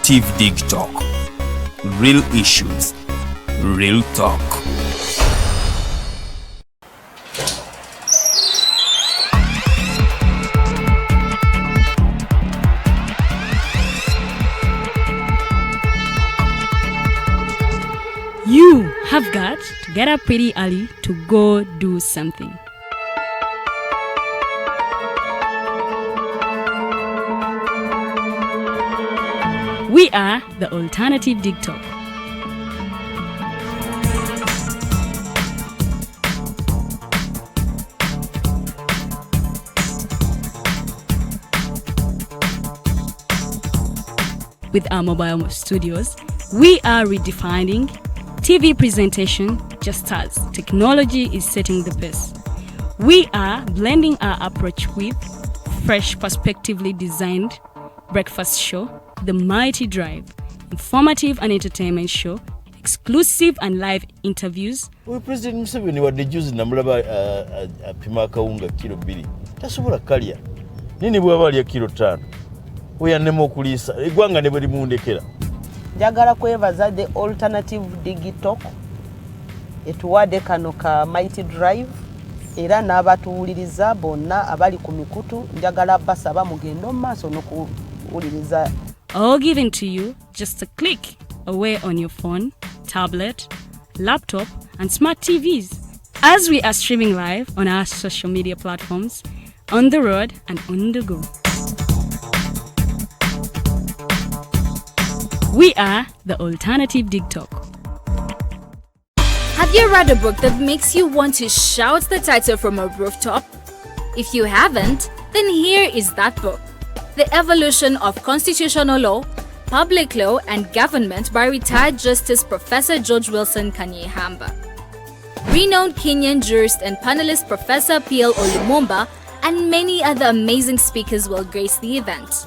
Alternative Dig Talk. Real issues, real talk. You have got to get up pretty early to go do something. We are the Alternative Dig Talk. With our mobile studios, we are redefining TV presentation just as technology is setting the pace. We are blending our approach with fresh, perspectively designed breakfast show, The Mighty Drive, informative and entertainment show, exclusive and live interviews. We President Museveni wadde juzi namulaba apima akawunga kilo 2 tasobola kalya nini bwaba alya kilo 5 oyannema okuliisa eggwanga ne bwe limundekera. Njagala kwebaza the Alternative Dig Talk etuwadde kano ka Mighty Drive era n'abatuwuliriza bonna abali ku mikutu njagala basaba mugendo maaso n'okuwuliriza. All given to you just a click away on your phone, tablet, laptop, and smart TVs. As we are streaming live on our social media platforms, on the road and on the go. We are the Alternative Dig Talk. Have you read a book that makes you want to shout the title from a rooftop? If you haven't, then here is that book. The Evolution of Constitutional Law, Public Law and Government by retired Justice Professor George Wilson Kanyehamba. Renowned Kenyan jurist and panelist Professor P.L. Olumumba and many other amazing speakers will grace the event.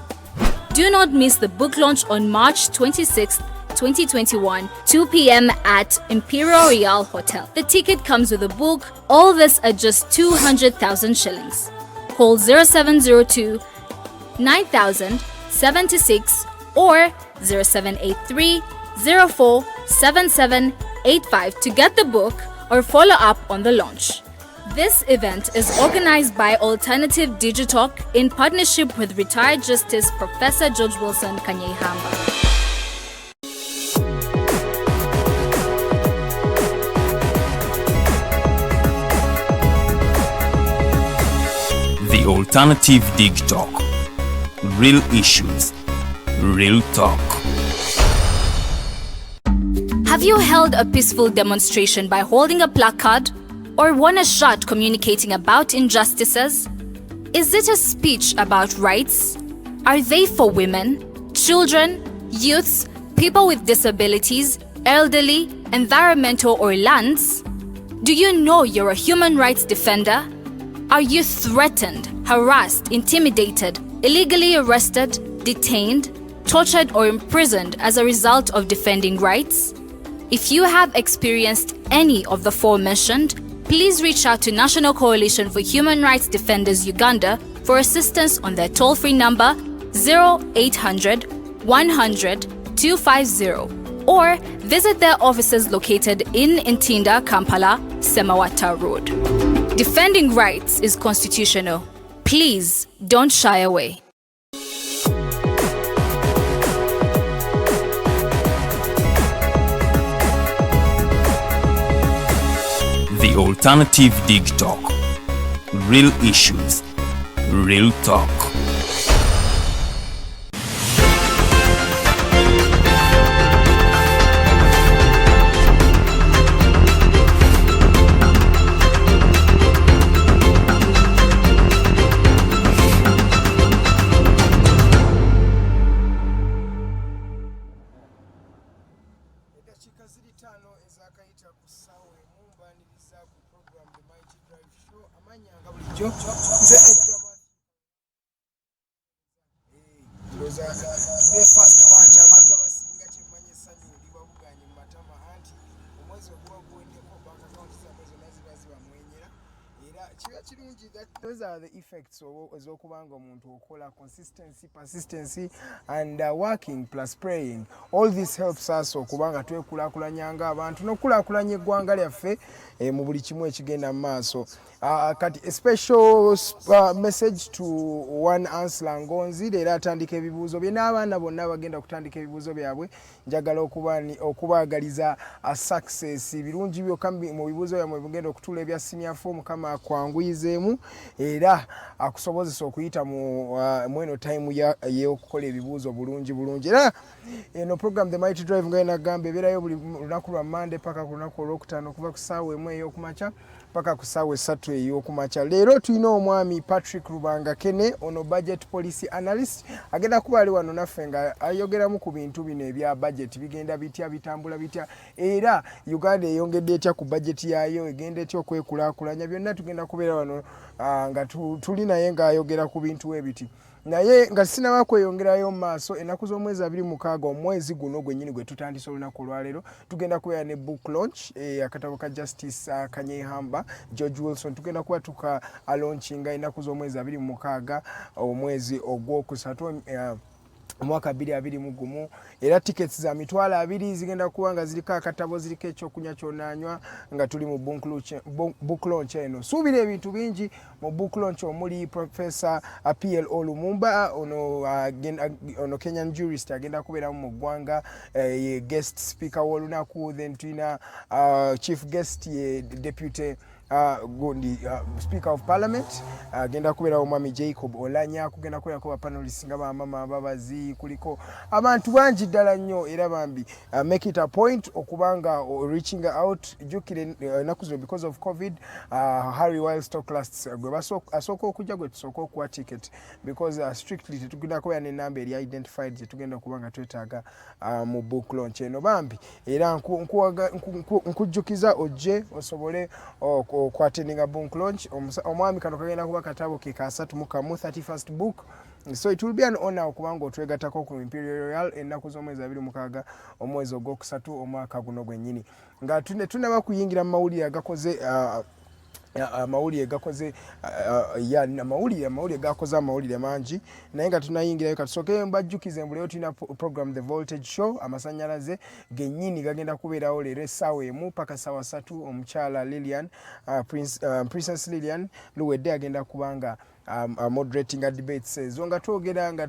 Do not miss the book launch on March 26th, 2021, 2 p.m. at Imperial Royal Hotel. The ticket comes with a book, all this at just 200,000 shillings. Call 0702 9076 or 0783 04 7785 to get the book or follow up on the launch. This event is organized by Alternative Dig Talk in partnership with retired Justice Professor George Wilson Kanyehamba. The Alternative Dig Talk. Real issues, real talk. Have you held a peaceful demonstration by holding a placard or won a shot communicating about injustices? Is it a speech about rights? Are they for women, children, youths, people with disabilities, elderly, environmental or lands? Do you know you're a human rights defender? Are you threatened, harassed, intimidated, illegally arrested, detained, tortured or imprisoned as a result of defending rights? If you have experienced any of the aforementioned, please reach out to National Coalition for Human Rights Defenders Uganda for assistance on their toll-free number 0800 100 250 or visit their offices located in Ntinda, Kampala, Semawata Road. Defending rights is constitutional. Please don't shy away. The Alternative Dig Talk. Real issues, real talk. Those are the effects ez'okubanga omuntu okola consistency, persistency and working plus praying. All this helps us okubanga twekulaakulanyanga abantu n'okulaakulanya eggwanga lyaffe mu buli kimu ekigenda mu maaso. Kati a special message to one Ansla Ngonzi leero atandika ebibuuzo bye n'abaana bonna bagenda kutandika ebibuuzo byabwe. Njagala okubaagaliza success birungi byokka mu bibuuzo byammwe bugenda okutuula ebya senior form Mukama akwanguyizeemu era akusobozesa okuyita mu eno time y'okukola ebibuuzo bulungi era eno program The Mighty Drive nga yenagamba ebeerayo buli lunaku lwa Monday paka ku lunaku olwokutaano okuva ku ssaawa emu ey'okumakya paka ku ssaawa essatu ey'okumakya. Leero tulina omwami Patrick Rubangakene ono budget policy analyst agenda kuba ali wano naffe nga ayogeramu ku bintu bino ebya budget bigenda bitya bitambula bitya era Uganda eyongedde etya ku budget yaayo egenda etya okwekulaakulanya byonna tugenda kubeera wano nga tuli naye ng'ayogera ku bintu ebiti naye nga sinaba kweyongerayo mu maaso ennaku z'omwezi 26 omwezi guno gwennyini gwe tutandise olunaku olwaleero tugenda kubeera ne book launch akatabo ka Justice Kanyehamba George Wilson tugenda kuba tuka launchinga ennaku z'omwezi 26 omwezi ogwokusatu omwaka 2021 era tickets za mitwalo 2 zigenda kuba nga ziriko akatabo ziriko ekyokunywa kyonanywa nga tuli mu book launch eno. Suubira ebintu bingi mu book launch omuli Professor PL Olumumba ono Kenyan jurist agenda kubeeramu mu ggwanga guest speaker w'olunaku. Then tulina chief guest ye deputy Speaker of Parliament agenda kubeera omwami Jacob Olanya kugenda kubeera ko panelists nga bamama ababazi kuliko abantu bangi ddala nnyo era bambi make it a point okubanga reaching out jukire ennaku zino because of COVID Harry while stock lasts gwe asooka okujja gwe tusooka okuwa ticket because strictly tetugenda kubeera n'ennamba eri identified gye tugenda kubanga twetaaga mu book launch eno bambi era nkujjukiza ojje osobole okwateninga book launch omwami kano kagenda kuba katabo ke ka 31st book. So it will be an honor okubanga otwegatako ku Imperial Royal ennaku z'omwezi 26 omwezi ogwokusatu omwaka guno gwennyini nga tunaba kuyingira mu mawulire agakoze amawulire gakoze amawulire gakoze amawulire mangi naye nga tunayingirayo katusooke mbajjukize mbuleyo tulina program The Voltage Show amasanyalaze gennyini gagenda kubeerawo leero essaawa emu paka ssaawa 3 omukyala Lilian Princess Lilian Luwedde agenda kubanga moderating debates ezo nga twogera nga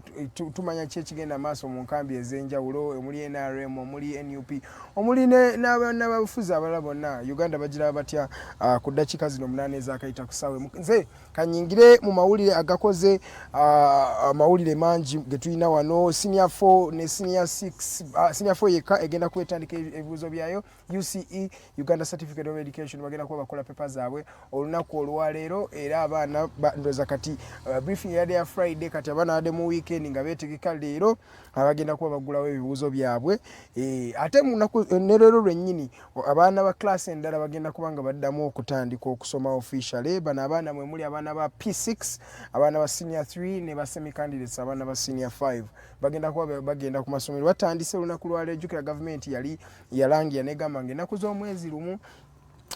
tumanya ki ekigenda maaso mu nkambi ez'enjawulo omuli NRM omuli NUP omuli n'abafuzi abalala bonna Uganda bagiraba batya ku ddakiika zino 8 ezakayita ku ssaawa emu. Nze kanyingire mu mawulire agakoze amawulire mangi ge tulina wano senior 4 ne senior 6 senior 4 yekka egenda kwetandika ebibuuzo byayo UCE Uganda Certificate of Education bagenda kuba bakola pepa zaabwe olunaku olwaleero era abaana ndoza kati briefing yade ya Friday kati abaana ade mu weekend nga betegeka leero abagenda kuba bagulawo ebibuuzo byabwe ate nerero lwennyini abaana ba class endala bagenda kubanga baddamu okutandika okusoma officially bana abaana mwe muli abaana ba P6 abaana ba senior 3 ne ba semi candidates abaana ba senior 5 bagenda kuba bagenda ku masomero batandise olunaku lwaleero jukira government yali yalangira negamba ng'ennaku z'omwezi lumu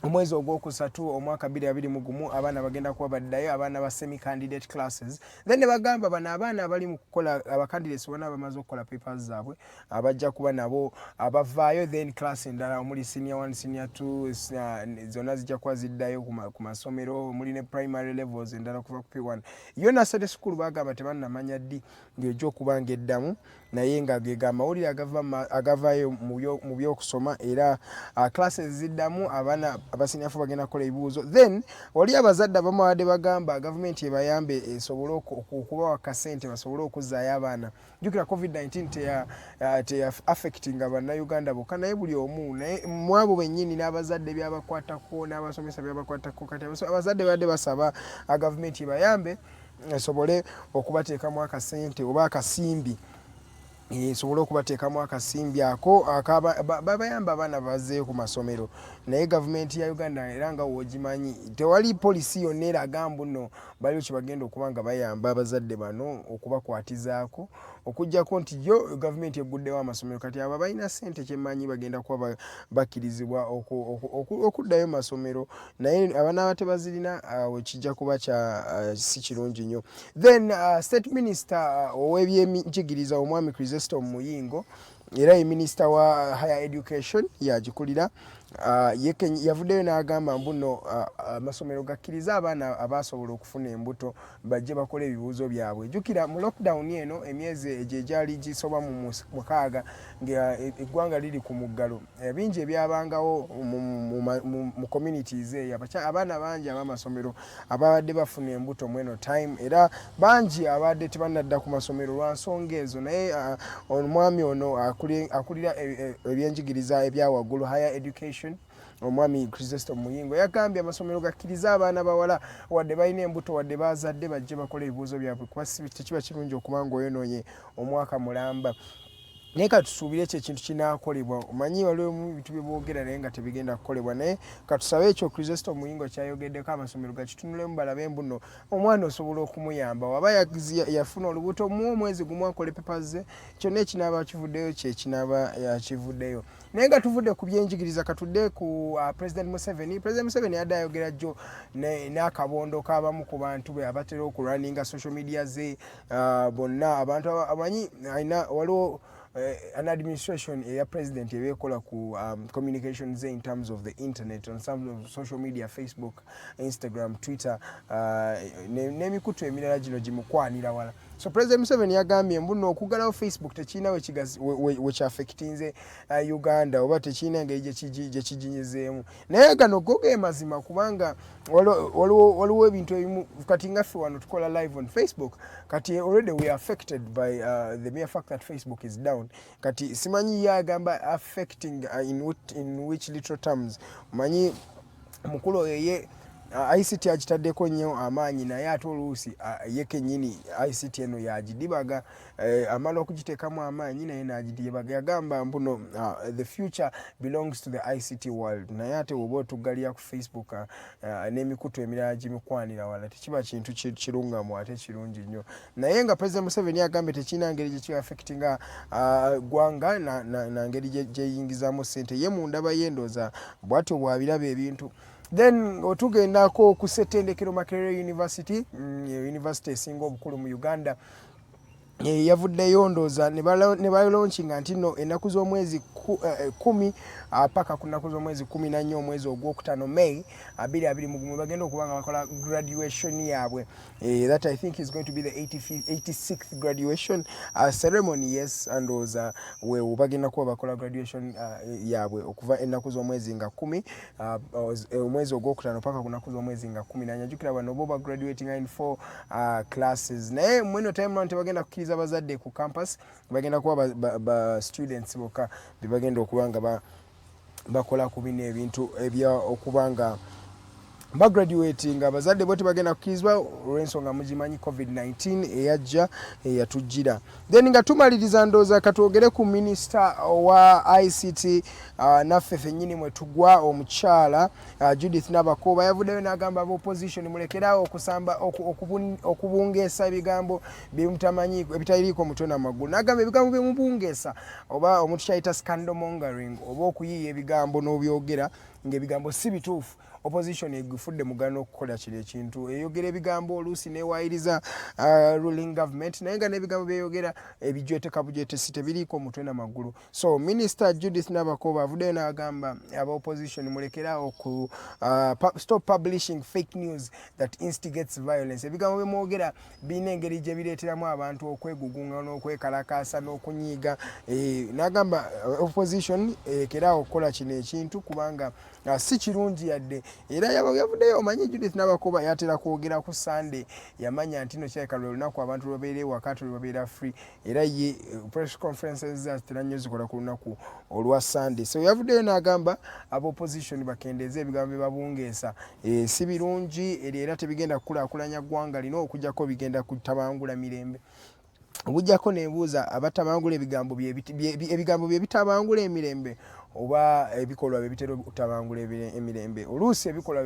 omwezi ogwokusatu omwaka 2021 abaana bagenda kuba baddayo abaana ba semi candidate classes then ne bagamba bano abaana abali mu kukola aba candidates bonna bamaze okukola papers zaabwe abajja kuba nabo abavaayo then class endala omuli senior 1 senior 2 zonna zijja kuba ziddayo ku masomero omuli ne primary levels endala kuva ku P1 yonna Sunday school bagamba tebannamanya ddi ng'ejja okuba ng'eddamu naye nga gega amawulire agavaayo mu by'okusoma era classes ziddamu abaana abasiniafu bagenda kukola ebibuuzo then wali abazadde abamu abadde bagamba gavumenti ebayambe esobole okubawa kasente basobole okuzzaayo abaana jukira COVID-19 teya affecting abannayuganda bokka naye buli omu naye mu abo bennyini n'abazadde byabakwatako n'abasomesa byabakwatako kati abazadde badde basaba gavumenti ebayambe esobole okubateekamu akasente oba akasimbi esobole okubateekamu akasimbi ako babayamba abaana bazeeyo ku masomero naye gavumenti ya Uganda era nga woogimanyi tewali poliisi yonna eraga mbu nno baliwo kye bagenda okuba nga bayamba abazadde bano okubakwatizaako okujjako nti yo gavumenti egguddewo amasomero kati abo balina ssente kyemmanyi bagenda kuba bakkirizibwa okuddayo masomero naye abanaaba tebazirina kijja kuba si kirungi nnyo. Then state minister ow'ebyenjigiriza omwami Chrysostom Muyingo era ye minister wa higher education yagikulira yavuddeyo n'agamba mbuno amasomero gakkiriza abaana abasobola okufuna embuto bajje bakole ebibuuzo byabwe. Jjukira mu lockdown eno emyezi egyo egyali gisoba mu 6 eggwanga liri ku muggalo bingi ebyabangawo mu communities eyo abaana bangi ab'amasomero ababadde bafuna embuto mweno time era bangi abadde tebannadda ku masomero lwa nsonga ezo naye omwami ono akulira ebyenjigiriza ebyawaggulu higher education omwami Chrysostom Muyingo yagambye amasomero gakkiriza abaana bawala wadde balina embuto wadde bazadde bajje bakola ebibuuzo byabwe kuba tekiba kirungi okuba ng'oyonoonye omwaka mulamba. Naye katusuubire ekyo ekintu kinaakolebwa omanyi waliwo ebintu bye boogera naye nga tebigenda kukolebwa naye katusabe ekyo Chrysostom Muyingo kyayogeddeko amasomero gakitunulemu balabe mbuno omwana osobola okumuyamba waba yafuna olubuto mu omwezi gumu akole papers ze kyonna ekinaaba kivuddeyo kyekinaaba yakivuddeyo. Naye nga tuvudde ku byenjigiriza katudde ku President Museveni yadde ayogera jjo n'akabondo k'abamu ku bantu be abatera okulwaninga social media ze bonna abantu amanyi alina waliwo an administration eya president ebekola ku communications in terms of the internet on some of social media Facebook, Instagram, Twitter n'emikutu emirala gino gimukwanira wala. So President Museveni yagambye mbuno okugalawo Facebook tekirina we kyaffectinze Uganda oba tekirina engeri gye kijinyizeemu naye gano go ge mazima kubanga waliwo ebintu ebimu kati nga ffe wano tukola live on Facebook kati already we are affected by the mere fact that Facebook is down kati simanyi yagamba affecting in which literal terms manyi mukulu yeye ICT agitaddeko nnyo amaanyi naye ate oluusi ye kennyini ICT eno yagidibaga amala okugiteekamu amaanyi naye n'agidibaga yagamba mbuno the future belongs to the ICT world naye ate oba otuggalira ku Facebook n'emikutu emirala gimukwanira wala tekiba kintu kirungamu ate kirungi nnyo naye nga President Museveni agambye tekirina ngeri gye kiaffectinga ggwanga na ngeri gyeyingizaamu ssente ye mundaba yendooza bw'atyo bw'abiraba ebintu. Then otugendako ku Ssettendekero Makerere University esinga obukulu mu Uganda yavuddeyo ndooza ne balaunchinga nti nno ennaku z'omwezi 10 paka ku nnaku z'omwezi 14 omwezi ogwokutaano May 2021 bagenda okuba nga bakola graduation yaabwe. That I think is going to be the 86th graduation ceremony. Yes, ndooza we bagenda kuba bakola graduation yaabwe okuva ennaku z'omwezi nga 10 omwezi ogwokutaano paka ku nnaku z'omwezi nga 10 njukira bano bo ba graduating in 4 classes naye mweno time round tebagenda kukkiriza bazadde ku campus bagenda kuba ba students boka bagenda okuba nga bakola ku bino ebintu ebya okubanga bagraduating abazadde bo tebagenda kukkirizibwa olw'ensonga mugimanyi COVID-19 eyajja eyatujjira. Then nga tumaliriza ndooza katwogere ku minisita wa ICT naffe ffennyini mwe tugwa omukyala Judith Nabakoba yavuddeyo n'agamba ab'opposition mulekerawo okusamba okubungeesa ebigambo byemutamanyi ebitaliiko mutwe n'amagulu n'agamba ebigambo byemubungeesa oba omuntu kyayita scandalmongering oba okuyiiya ebigambo n'obyogera ng'ebigambo si bituufu. Opposition egufudde mugano okukola kiri ekintu eyogera ebigambo oluusi newaayiriza ruling government naye nga n'ebigambo byeyogera ebijwete kabujete si tebiriiko mutwe n'amagulu. So Minister Judith Nabakoba avuddeyo n'agamba aba opposition mulekerawo ku stop publishing fake news that instigates violence. Ebigambo byemwogera birina engeri gye bireeteramu abantu okwegugunga n'okwekalakaasa n'okunyiiga n'agamba opposition erekerawo okukola kino ekintu kubanga si kirungi yadde era yavuddeyo omanyi Judith Nabakoba yatera kwogera ku Sunday yamanya nti no kyeka lunaku abantu babeere wakati babeera free era ye press conferences zitera nnyo zikola ku lunaku olwa Sunday. So yavuddeyo n'agamba aba opposition bakendeeze ebigambo babungeesa si birungi era tebigenda kukulaakulanya ggwanga lino okujjako bigenda kutabangula mirembe. Obujjako nebuuza abatabangula ebigambo bye bitabangula emirembe oba ebikolwa bebitera otabangula emirembe oluusi ebikolwa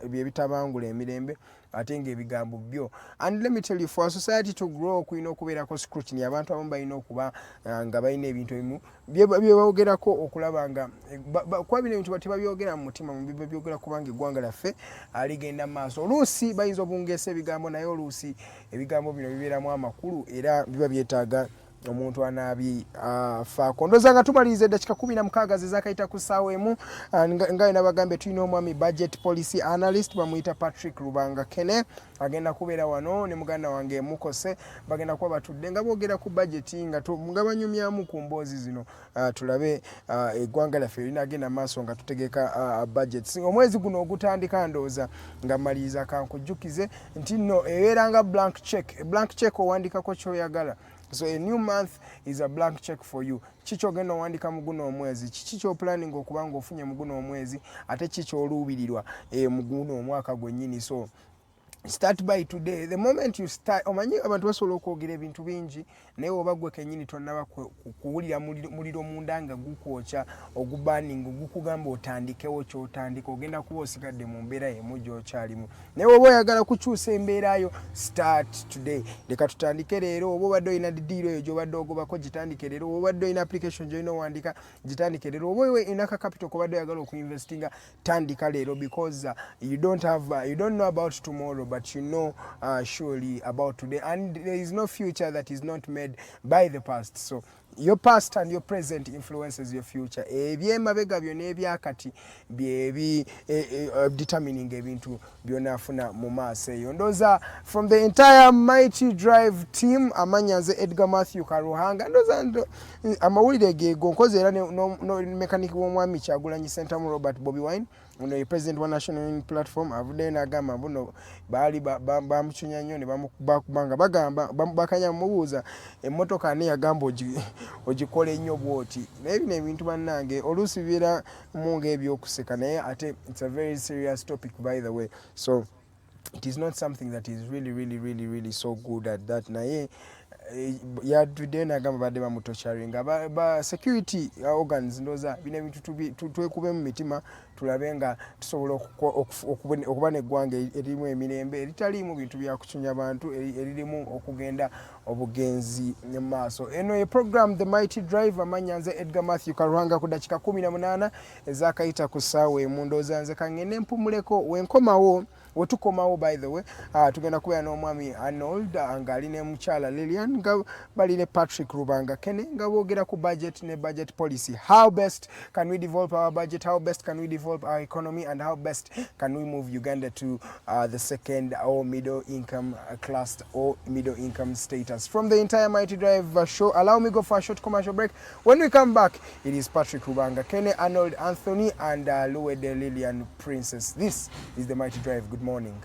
byebitabangula emirembe ate ng'ebigambo byo. And let me tell you, for a society to grow kuyina okubeerako scrutiny. Abantu abamu balina okuba nga balina ebintu ebimu byebawogerako okulaba nga kuba bino ebintu tebabyogera mu mutima byogera kubanga eggwanga lyaffe aligenda mu maaso. Oluusi bayinza obungeesa ebigambo naye oluusi ebigambo bino bibeeramu amakulu era biba byetaaga omuntu anaabi afaako. Ndowooza nga tumaliriza eddakiika 16 zezaakayita ku ssaawa emu nga ina bagambe tulina omwami budget policy analyst bamuyita Patrick Rubangakene agenda kubeera wano ne muganda wange Mukose bagenda kuba batudde nga boogera ku budget nga banyumyamu ku mboozi zino tulabe eggwanga lyaffe linagenda maaso nga tutegeka budget. Omwezi guno ogutandika ndowooza nga maliriza kankujjukize nti nno ebeeranga blank check owandikako kyoyagala. So a new month is a blank check for you. Chicho genda wandika muguno omwezi. Chicho planning okubanga ofunye muguno omwezi ate chicho oluubirirwa muguno omwaka gwennyini. So start by today. The moment you start, omanyi abantu basobola okwogera ebintu bingi naye oba gwe kennyini tonnaba kuwulira muliro munda nga gukwokya ogubaning gukugamba otandikewo kyotandika ogenda kuba osigadde mu mbeera emu gy'okyalimu. Naye oba oyagala kukyusa embeera yo, start today. Leka tutandike leero. Oba obadde olina diiro eyo gy'obadde ogobako gitandike leero. Oba obadde olina application gy'olina owandika gitandike leero. Oba olina ka capital kobadde oyagala okuinvestinga tandika leero because you don't know about tomorrow, but you know surely about today, and there is no future that is not made by the past. So your past and your present influences your future. Ebyemabega byonna ebyakati byebi determining ebintu byonna afuna mu maaso eyo. Ndowooza from the entire Mighty Drive team amanyanze Edgar Matthew Karuhanga ndowooza amawulire geego nkoze era no mechanic w'omwami Kyagulanyi Centamu Robert Bobi Wine ono ye president wa National Unity Platform avuddeyo n'agamba buno baali bamucunya nnyo ne bamukubanga bagamba bakanya mubuuza emmotoka ani yagamba ogikole nnyo bwoti. Naye bino ebintu bannange oluusi bibeera mu ng'ebyokuseka naye ate it's a very serious topic by the way. So it is not something that is really so good at that. Naye yatuddeyo n'agamba badde bamutokyaringa ba security organs ndowooza bino ebintu twekube mu mitima tulabe nga tusobola okuba n'eggwanga eririmu emirembe eritaliimu bintu byakucunya abantu eririmu okugenda obugenzi mu maaso. Eno ye program The Mighty Drive amanyanze Edgar Matthew Karuhanga ku dakiika 18 ezaakayita ku ssaawa emu. Ndowooza nze kangende mpumuleko wenkomawo wetukomawo by the way tugenda kubeera n'omwami Arnold ng'ali ne mukyala Lilian nga bali ne Patrick Rubangakene nga boogera ku budget ne budget policy. How best can we develop our budget? How best can we develop our economy? And how best can we move Uganda to the second or middle income class or middle income status? From the entire Mighty Drive show, allow me go for a short commercial break. When we come back, it is Patrick Rubangakene, Arnold Anthony, and Luwedde Lilian Princess. This is the Mighty Drive. Good morning.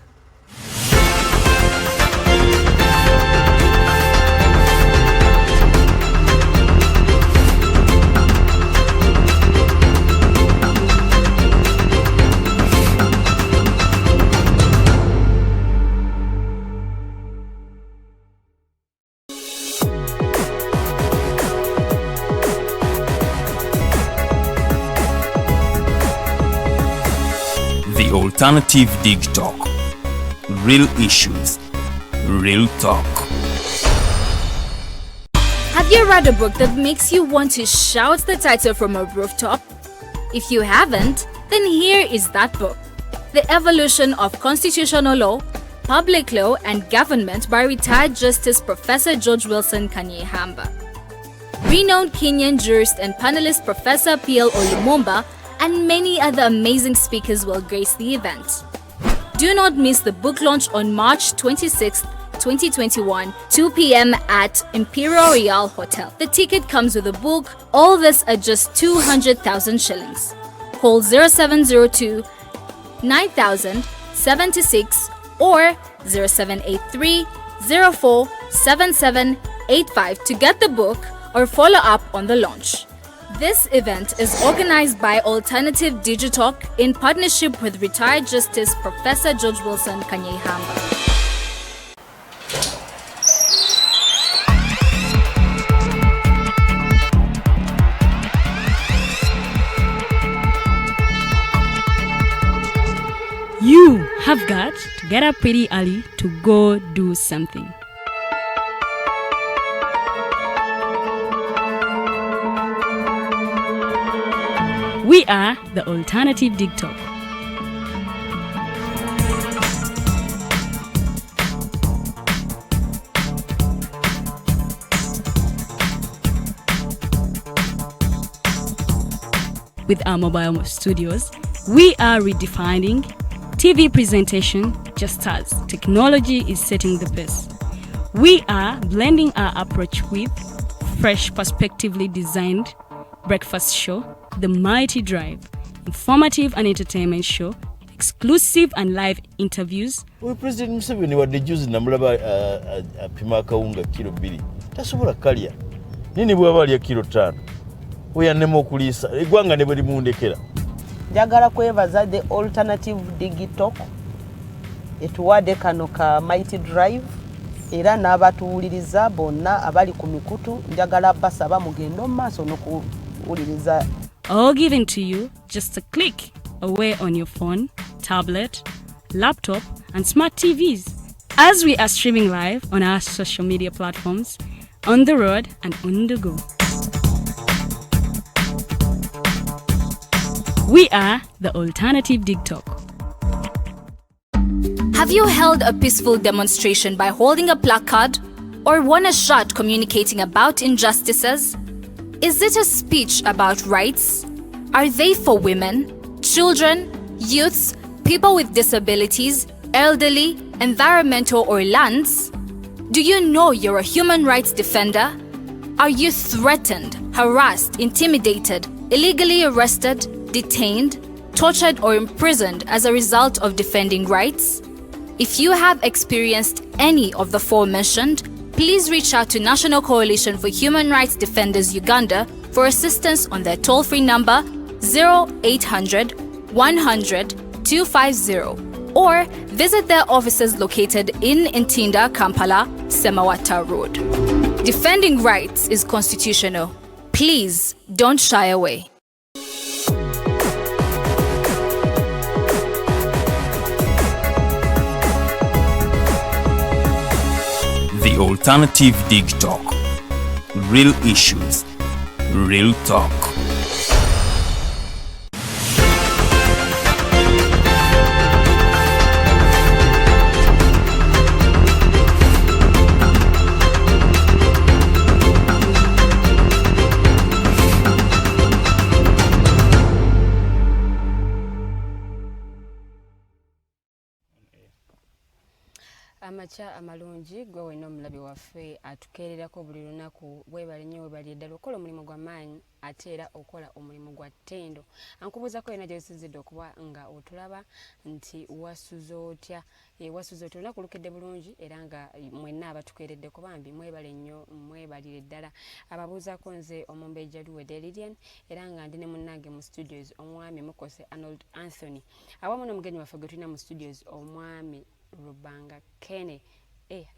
The Alternative Dig Talk. Real issues, real talk. Have you read a book that makes you want to shout the title from a rooftop? If you haven't, then here is that book. The Evolution of Constitutional Law, Public Law and Government by retired Justice Professor George Wilson Kanyehamba. Renowned Kenyan jurist and panelist Professor P.L. Olumumba and many other amazing speakers will grace the event. Do not miss the book launch on March 26, 2021, 2 p.m. at Imperial Royal Hotel. The ticket comes with a book. All this at just 200,000 shillings. Call 0702 9000 76 or 0783 04 7785 to get the book or follow up on the launch. This event is organized by Alternative Digital in partnership with retired Justice Professor George Wilson Kanyehamba. have got to get up pretty early to go do something. We are the Alternative Dig Talk. With our mobile studios, we are redefining TV presentation just as technology is setting the pace. We are blending our approach with fresh, perspectively designed breakfast show, The Mighty Drive, informative and entertainment show, exclusive and live interviews. We President Museveni wadde juzi namulaba apima akawunga kilo 2 tasobola kalya nini bwaba alya kilo 5 oyannema okuliisa eggwanga ne bwe limundekera. Njagala kwebaza the Alternative Dig Talk etuwadde kano ka Mighty Drive era n'abatuwuliriza bonna abali ku mikutu njagala basaba mugendo maaso n'okuwuliriza. All given to you just a click away on your phone, tablet, laptop and smart TVs as we are streaming live on our social media platforms, on the road and on the go. We are the Alternative Dig Talk. Have you held a peaceful demonstration by holding a placard or won a shot communicating about injustices? Is it a speech about rights? Are they for women, children, youths, people with disabilities, elderly, environmental or lands? Do you know you're a human rights defender? Are you threatened, harassed, intimidated, illegally arrested, detained, tortured or imprisoned as a result of defending rights? If you have experienced any of the aforementioned, please reach out to National Coalition for Human Rights Defenders Uganda for assistance on their toll-free number 0800 100 250 or visit their offices located in Ntinda, Kampala, Semawata Road. Defending rights is constitutional. Please don't shy away. The Alternative Dig Talk. Real issues, real talk. Amacha amalungi gwe wena omulabi waffe atukeererako buli lunaku webale nnyo webali eddala okola omulimu gwa maanyi ate era okola omulimu gwa ttendo. Ankubuuzako yena gy'osinzidde okuba nga otulaba nti wasuza otya olunaku lukedde bulungi era nga mwenna abatukeereddeko bambi mwebale nnyo mwebalire ddala. Ababuuzaako nze Omumbejja Luwedde Lilian era nga ndi ne munnange mu studios omwami Mukose Arnold Anthony awamu n'omugenyi waffe gwe tulina mu studios omwami Rubangakene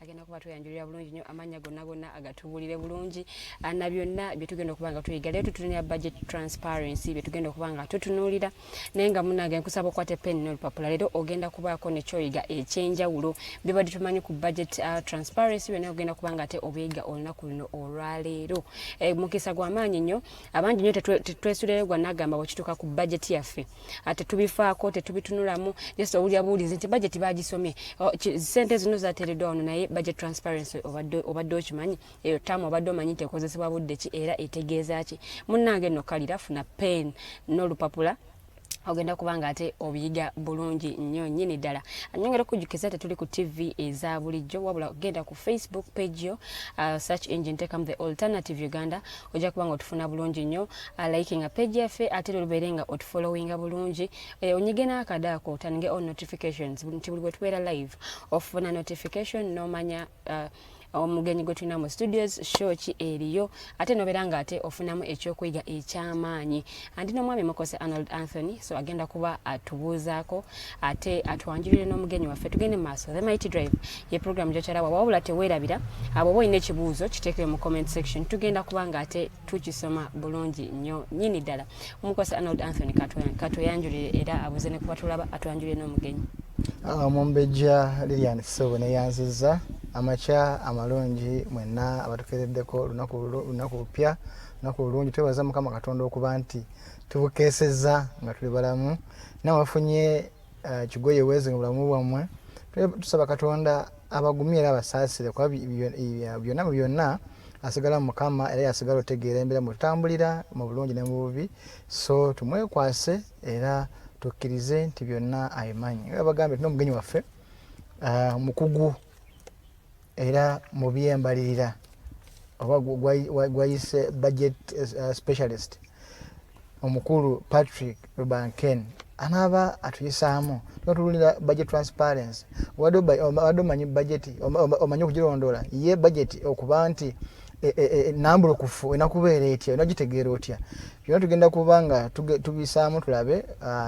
agenda kuba tuyanjulira bulungi nnyo amanya gonna agatubuulire bulungi na byonna bye tugenda okuba nga tuyiga. Leero tutunulira budget transparency bye tugenda okuba nga tutunuulira naye nga munnange nkusaba okwata pen n'olupapula. Leero ogenda kubaako ne kyoyiga ekyenjawulo bye badde tumanyi ku budget transparency byonna ogenda kuba nga ate obuyiga olunaku luno olwaleero. Mukisa gw'amaanyi nnyo abangi nnyo tetwesulire gwa nagamba bwekituuka ku budget yaffe tetubifaako tetubitunulamu just owulira buwulizi nti budget bagisomye sente zino zateereddwa naye budget transparency obadde okimanyi eyo tamu obadde omanyi nti ekozesebwa budde ki era etegeeza ki. Munnange nno kalira funa pen n'olupapula ogenda kubanga ate obiyiga bulungi nnyo nnyini ddala. Nyongera okujjukiza tetuli ku TV eza bulijjo wabula ogenda ku Facebook page yo search engine teekamu The Alternative Uganda ojja kubanga otufuna bulungi nnyo liking a page yaffe ate lubeere nga otufollowinga bulungi onyige n'akadaako otaninge all notifications nti buli bwe tubeera live ofuna notification n'omanya omugenyi gwe tulina mu studios show ki eriyo ate nobeera nga ate ofunamu ekyokuyiga ekyamaanyi. Andi n'omwami Mukose Arnold Anthony so agenda kuba atubuuzaako ate atwanjulire n'omugenyi waffe tugende mu maaso. The Mighty Drive ye program gyokyalawa wabula teweerabira abo boolina ekibuuzo kiteekere mu comment section tugenda kuba nga ate tukisoma bulungi nnyo nnyini ddala. Mukose Arnold Anthony katweyanjulire era abuuze ne kuba tulaba atwanjulire n'omugenyi. Omumbejja Lilian so neyanziza amacha amalungi mwenna abatukereddeko lunaku lupya lunaku lulungi twebaza Mukama Katonda okuba nti tubukeseza nga tuli balamu nawafunye kigoye weze mu bulamu bwamwe tusaba Katonda abagumye era abasaasire kwa byonna asigala Mukama era yasigala otegeera embeera mutambulira mu bulungi ne mu bubi so tumwekwase era tukkirize nti byonna ayimanyi bagambe tino omugenyi waffe mukugu era mu byembalirira oba gwayise budget specialist omukulu Patrick Rubangakene anaba atuyisaamu notululira budget transparency wadde omanyi budget omanyi okugirondoola ye budget okuba nti nambula kufu enakubeera etya onagitegeera otya byonna tugenda kubanga tubisaamu tulabe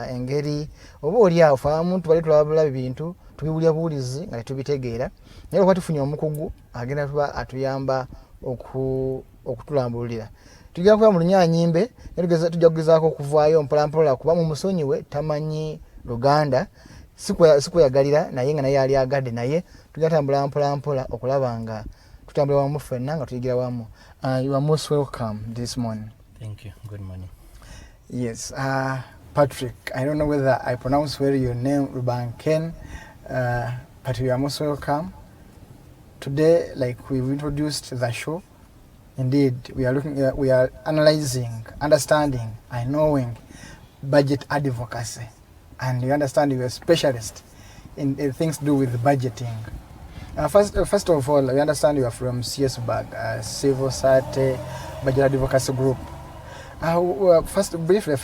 engeri oba oli awo faamu tubali tulabula bintu tubiwulya buwulizi nga tetubitegeera naye okuba tufunye omukugu agenda tuba atuyamba okutulambululira tujja kuba mu lunyanyimbe tujja kugezaako okuvaayo mpolampola kuba mu musonyi we tamanyi Luganda sikweyagalira naye nga naye ali agadde naye tujja tambula mpolampola okulaba nga tutambula wamu ffenna nga tuyigira wamu. You are most welcome this morning. Thank you. Good morning. Yes, Patrick, I don't know whether I pronounce well your name, Rubangakene, but you are most welcome. Today, like we've introduced the show, indeed, we are analyzing, understanding, and knowing budget advocacy. And you understand you're a specialist in things to do with budgeting. First of all, we understand you are from CSBAG, Civil Society Budget Advocacy Group. Briefly,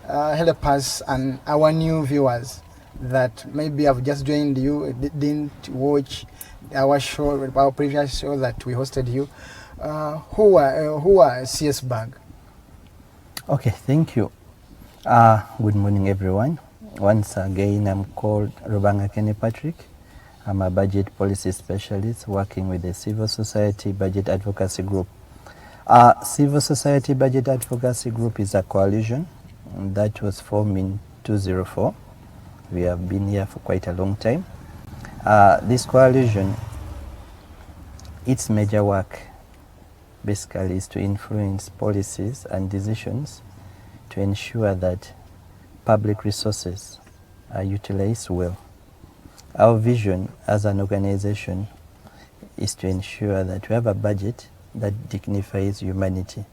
help us and our new viewers that maybe have just joined you, didn't watch our show, our previous show that we hosted you. Who are CSBAG? Okay, thank you. Good morning, everyone. Once again, I'm called Rubangakene Patrick. I'm a budget policy specialist working with the Civil Society Budget Advocacy Group. Civil Society Budget Advocacy Group is a coalition that was formed in 2004. We have been here for quite a long time. This coalition, its major work basically is to influence policies and decisions to ensure that public resources are utilized well. Our vision as an organization is to ensure that we have a budget that dignifies humanity.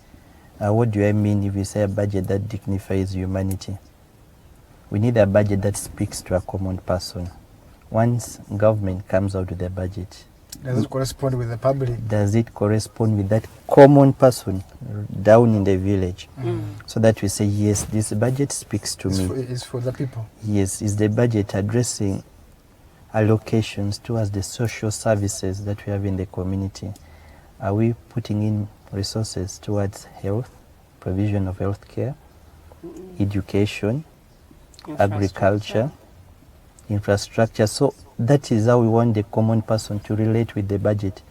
What do I mean if we say a budget that dignifies humanity? We need a budget that speaks to a common person. Once government comes out with a budget, does it correspond with the public? Does it correspond with that common person down in the village? So that we say, yes, this budget speaks to me. It's for the people. Yes, is the budget addressing allocations towards the social services that we have in the community? Are we putting in resources towards health, provision of health care, education, agriculture, infrastructure? So that is how we want the common person to relate with the budget.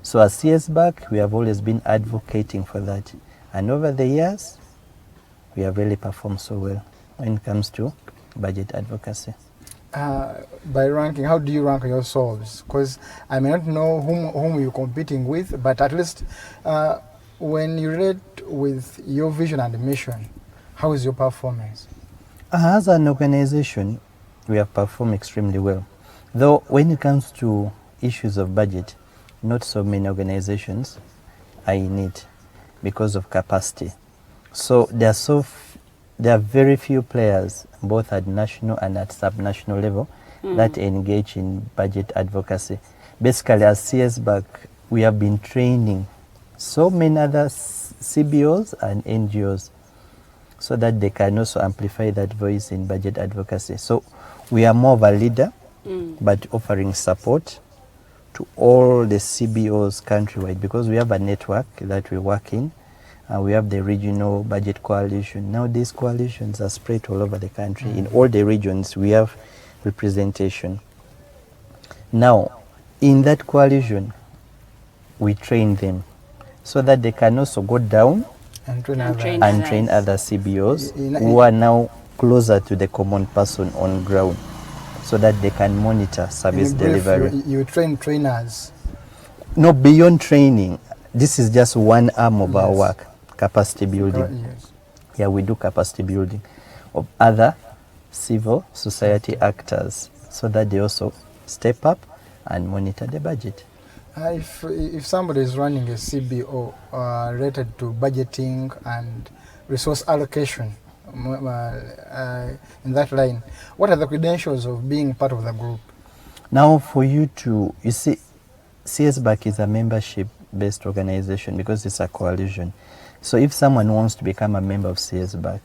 So as CSBAG, we have always been advocating for that. And over the years, we have really performed so well when it comes to budget advocacy. By ranking, how do you rank yourselves? Because I may not know whom you're competing with, but at least when you relate with your vision and mission, how is your performance? As an organization, we have performed extremely well. Though when it comes to issues of budget, not so many organizations are in it because of capacity. So there are very few players, both at national and at sub-national level, that engage in budget advocacy. Basically, as CSBAG, we have been training so many other CBOs and NGOs so that they can also amplify that voice in budget advocacy. So we are more of a leader, but offering support to all the CBOs countrywide, because we have a network that we work in. We have the regional budget coalition. Now these coalitions are spread all over the country. In all the regions, we have representation. Now, in that coalition, we train them so that they can also go down And train other CBOs who are now closer to the common person on ground. so that they can monitor service In brief, delivery. you train trainers. No, beyond training, this is just one arm of our Yes. work, capacity building. Yes. Yeah, we do capacity building of other civil society actors so that they also step up and monitor the budget. If somebody is running a CBO related to budgeting and resource allocation in that line, what are the credentials of being part of the group? Now for you to, you see, CSBAG is a membership-based organization because it's a coalition. So if someone wants to become a member of CSBAG,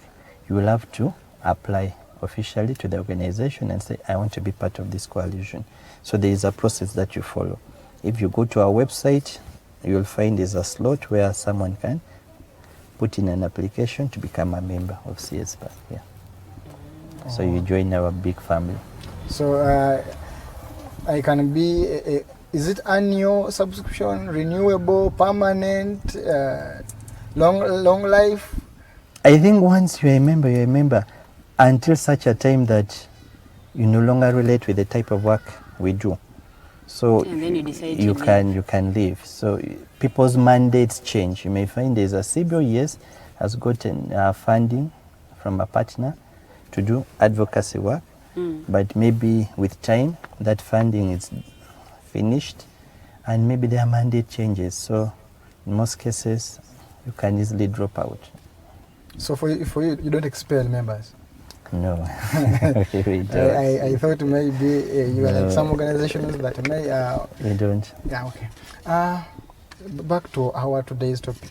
you will have to apply officially to the organization and say, I want to be part of this coalition. So there is a process that you follow. If you go to our website, you will find there's a slot where someone can put in an application to become a member of CSBAG. Yeah. So you join our big family. So I can be, is it annual subscription, renewable, permanent, long life? I think once you're a member until such a time that you no longer relate with the type of work we do. So And then you decide you to can leave. So people's mandates change. You may find there's a CBO, yes, has gotten funding from a partner to do advocacy work, but maybe with time that funding is finished and maybe their mandate changes. So in most cases you can easily drop out. So for you, you don't expel members? No. We don't. I thought maybe you are like some organizations that may... We don't. Yeah, okay. Back to our today's topic,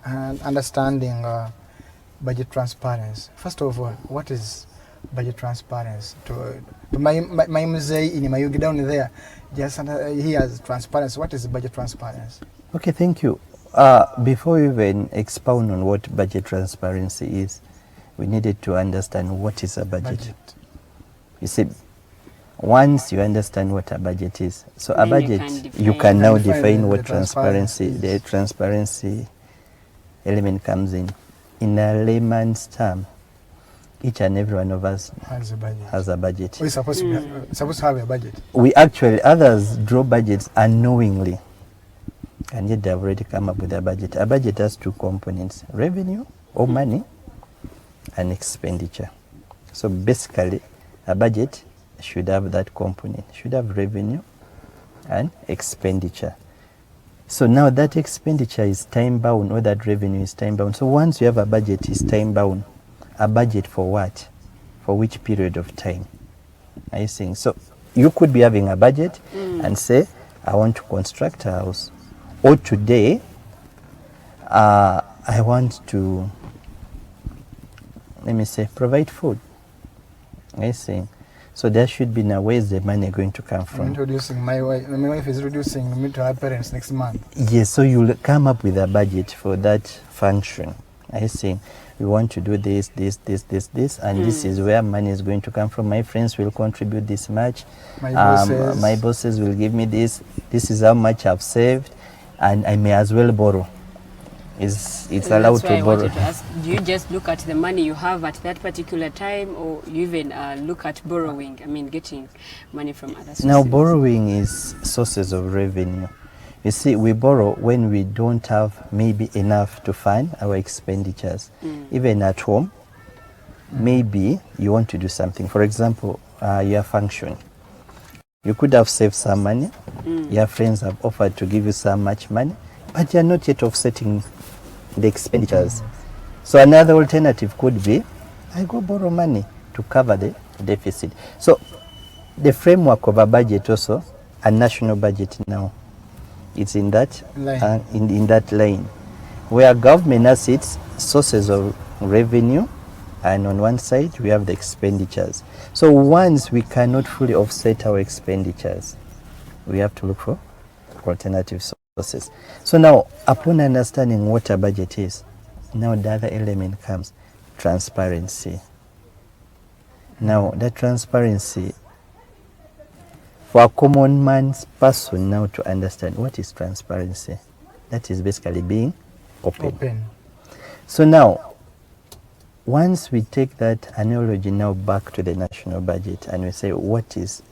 and understanding budget transparency. First of all, what is budget transparency? To my mzee in my down there, just he has transparency. What is budget transparency? Okay, thank you. Before we even expound on what budget transparency is, we needed to understand what is a budget. You see, once you understand what a budget is, so a budget, you can now define what the transparency element comes in. In a layman's term, each and every one of us has a budget. We're supposed to have a budget. We actually, others draw budgets unknowingly, and yet they've already come up with a budget. A budget has two components: revenue or money and expenditure. So basically, a budget should have that component, should have revenue and expenditure. So now that expenditure is time bound, or that revenue is time bound. So once you have a budget, it's time bound. A budget for what? For which period of time? Are you seeing? So you could be having a budget and say, I want to construct a house. Or today, I want to, let me say, provide food. Are you seeing? So there should be now where's the money going to come from? I'm introducing my wife. My wife is introducing me to her parents next month. Yes, so you'll come up with a budget for that function. Are you seeing? We want to do this, and this is where money is going to come from. My friends will contribute this much. My bosses will give me this. This is how much I've saved, and I may as well borrow. It's allowed to borrow. Wanted to ask, do you just look at the money you have at that particular time, or you even look at borrowing? I mean, getting money from other sources? Now, borrowing is sources of revenue. You see, we borrow when we don't have maybe enough to fund our expenditures. Even at home, maybe you want to do something. For example, your function. You could have saved some money. Your friends have offered to give you some much money, but you're not yet offsetting the expenditures. So another alternative could be, I go borrow money to cover the deficit. So the framework of a budget also, a national budget now, it's in that line. In that line, where government has its sources of revenue, and on one side we have the expenditures. So once we cannot fully offset our expenditures, we have to look for alternative sources. So now, upon understanding what a budget is, now the other element comes, transparency. Now that transparency, for a common man's person now to understand what is transparency, that is basically being open. So now, once we take that analogy now back to the national budget and we say, what is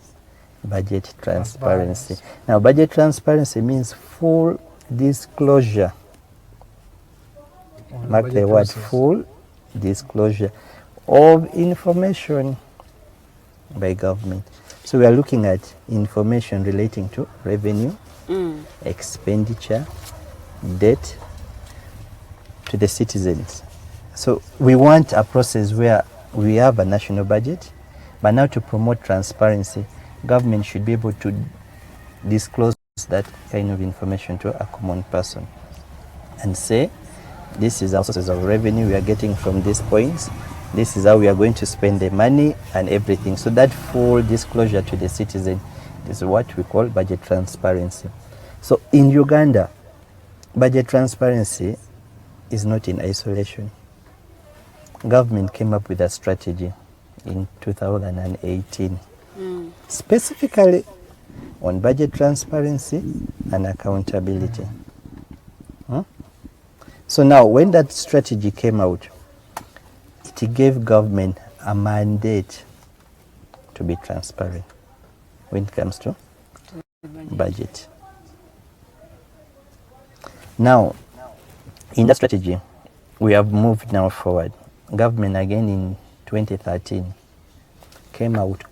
budget transparency? Now, budget transparency means full disclosure. Mark the word, full disclosure of information by government. So we are looking at information relating to revenue, expenditure, debt to the citizens. So we want a process where we have a national budget, but now to promote transparency, government should be able to disclose that kind of information to a common person and say, this is our sources of revenue we are getting from these points, this is how we are going to spend the money and everything. So that full disclosure to the citizen is what we call budget transparency. So in Uganda, budget transparency is not in isolation. Government came up with a strategy in 2018, specifically on budget transparency and accountability. So now when that strategy came out, it gave government a mandate to be transparent when it comes to budget. Now, in that strategy, we have moved now forward. Government again in 2013 came out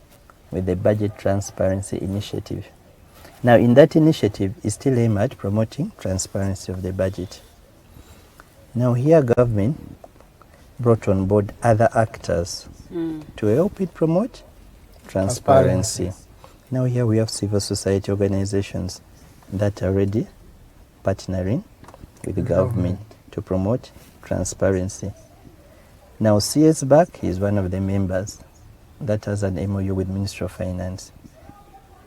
with the Budget Transparency Initiative. Now, in that initiative, is still aimed at promoting transparency of the budget. Now, here government brought on board other actors to help it promote transparency. Now, here we have civil society organizations that are already partnering with the government to promote transparency. Now, CSBAG is one of the members that has an MOU with Ministry of Finance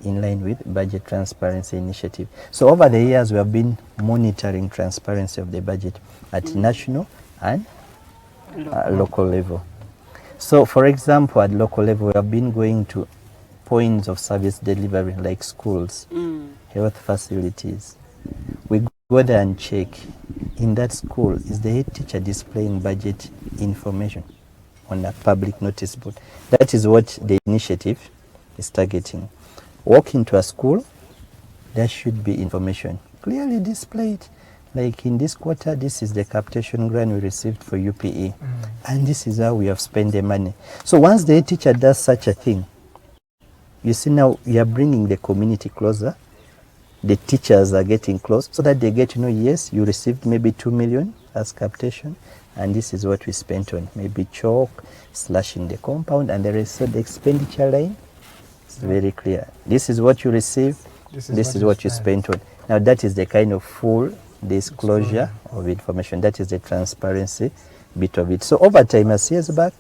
in line with Budget Transparency Initiative. So over the years, we have been monitoring transparency of the budget at national and local level. So, for example, at local level, we have been going to points of service delivery like schools, health facilities. We go there and check, in that school, is the head teacher displaying budget information on a public notice board? That is what the initiative is targeting. Walk into a school, there should be information clearly displayed. Like in this quarter, this is the capitation grant we received for UPE, and this is how we have spent the money. So once the head teacher does such a thing, you see now you are bringing the community closer. The teachers are getting close so that they get to know, yes, you received maybe 2 million as capitation, and this is what we spent on maybe chalk, slashing the compound, and the rest of the expenditure line is very clear. This is what you received, this is what you spent on. Now that is the kind of full disclosure of information. That is the transparency bit of it. So over time, as years back,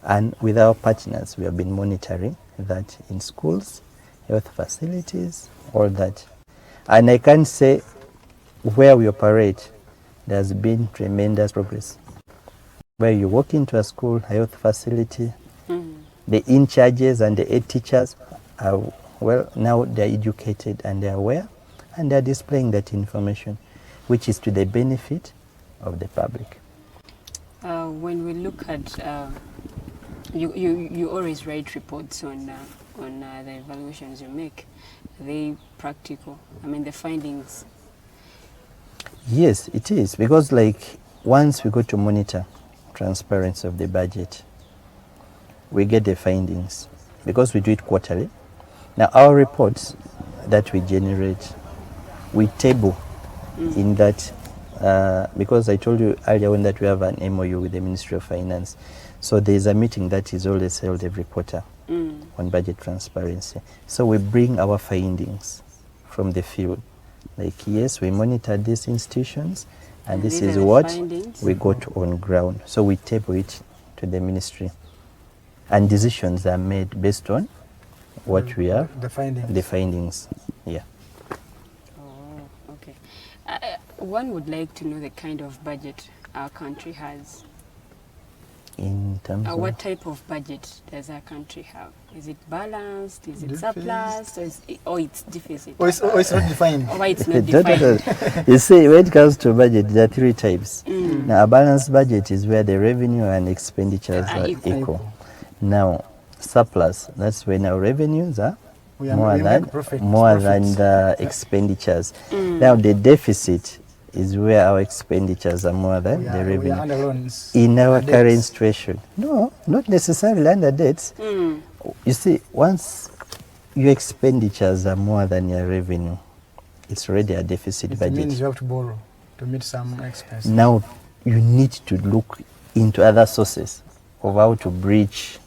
and with our partners, we have been monitoring that in schools, health facilities, all that. And I can say where we operate, there's been tremendous progress. Where you walk into a school, health facility, the in-charges and the head teachers are, well, now they're educated and they're aware, and they're displaying that information, which is to the benefit of the public. When we look at, you always write reports on the evaluations you make. Are they practical? I mean, the findings. Yes, it is, because like once we go to monitor transparency of the budget, we get the findings because we do it quarterly. Now our reports that we generate, we table in that, because I told you earlier on that we have an MOU with the Ministry of Finance. So there is a meeting that is always held every quarter on budget transparency. So we bring our findings from the field. Like, yes, we monitor these institutions, and this is what we got on ground. So we table it to the ministry, and decisions are made based on what we have. The findings. The findings, yeah. Oh, okay. One would like to know the kind of budget our country has. In in terms of... What type of budget does our country have? Is it balanced? Is it Deficit. surplus? Or it's deficit? Or it's not defined. Or it's not defined? You see, when it comes to budget, there are three types. Now, a balanced budget is where the revenue and expenditures are equal. Now, surplus, that's when our revenues are more than the expenditures. Now, the deficit is where our expenditures are more than the revenue. We are under loans. In our Under current debts. situation, no, not necessarily under debts. You see, once your expenditures are more than your revenue, it's already a deficit It budget. means you have to borrow to meet some expenses. Now you need to look into other sources of how to bridge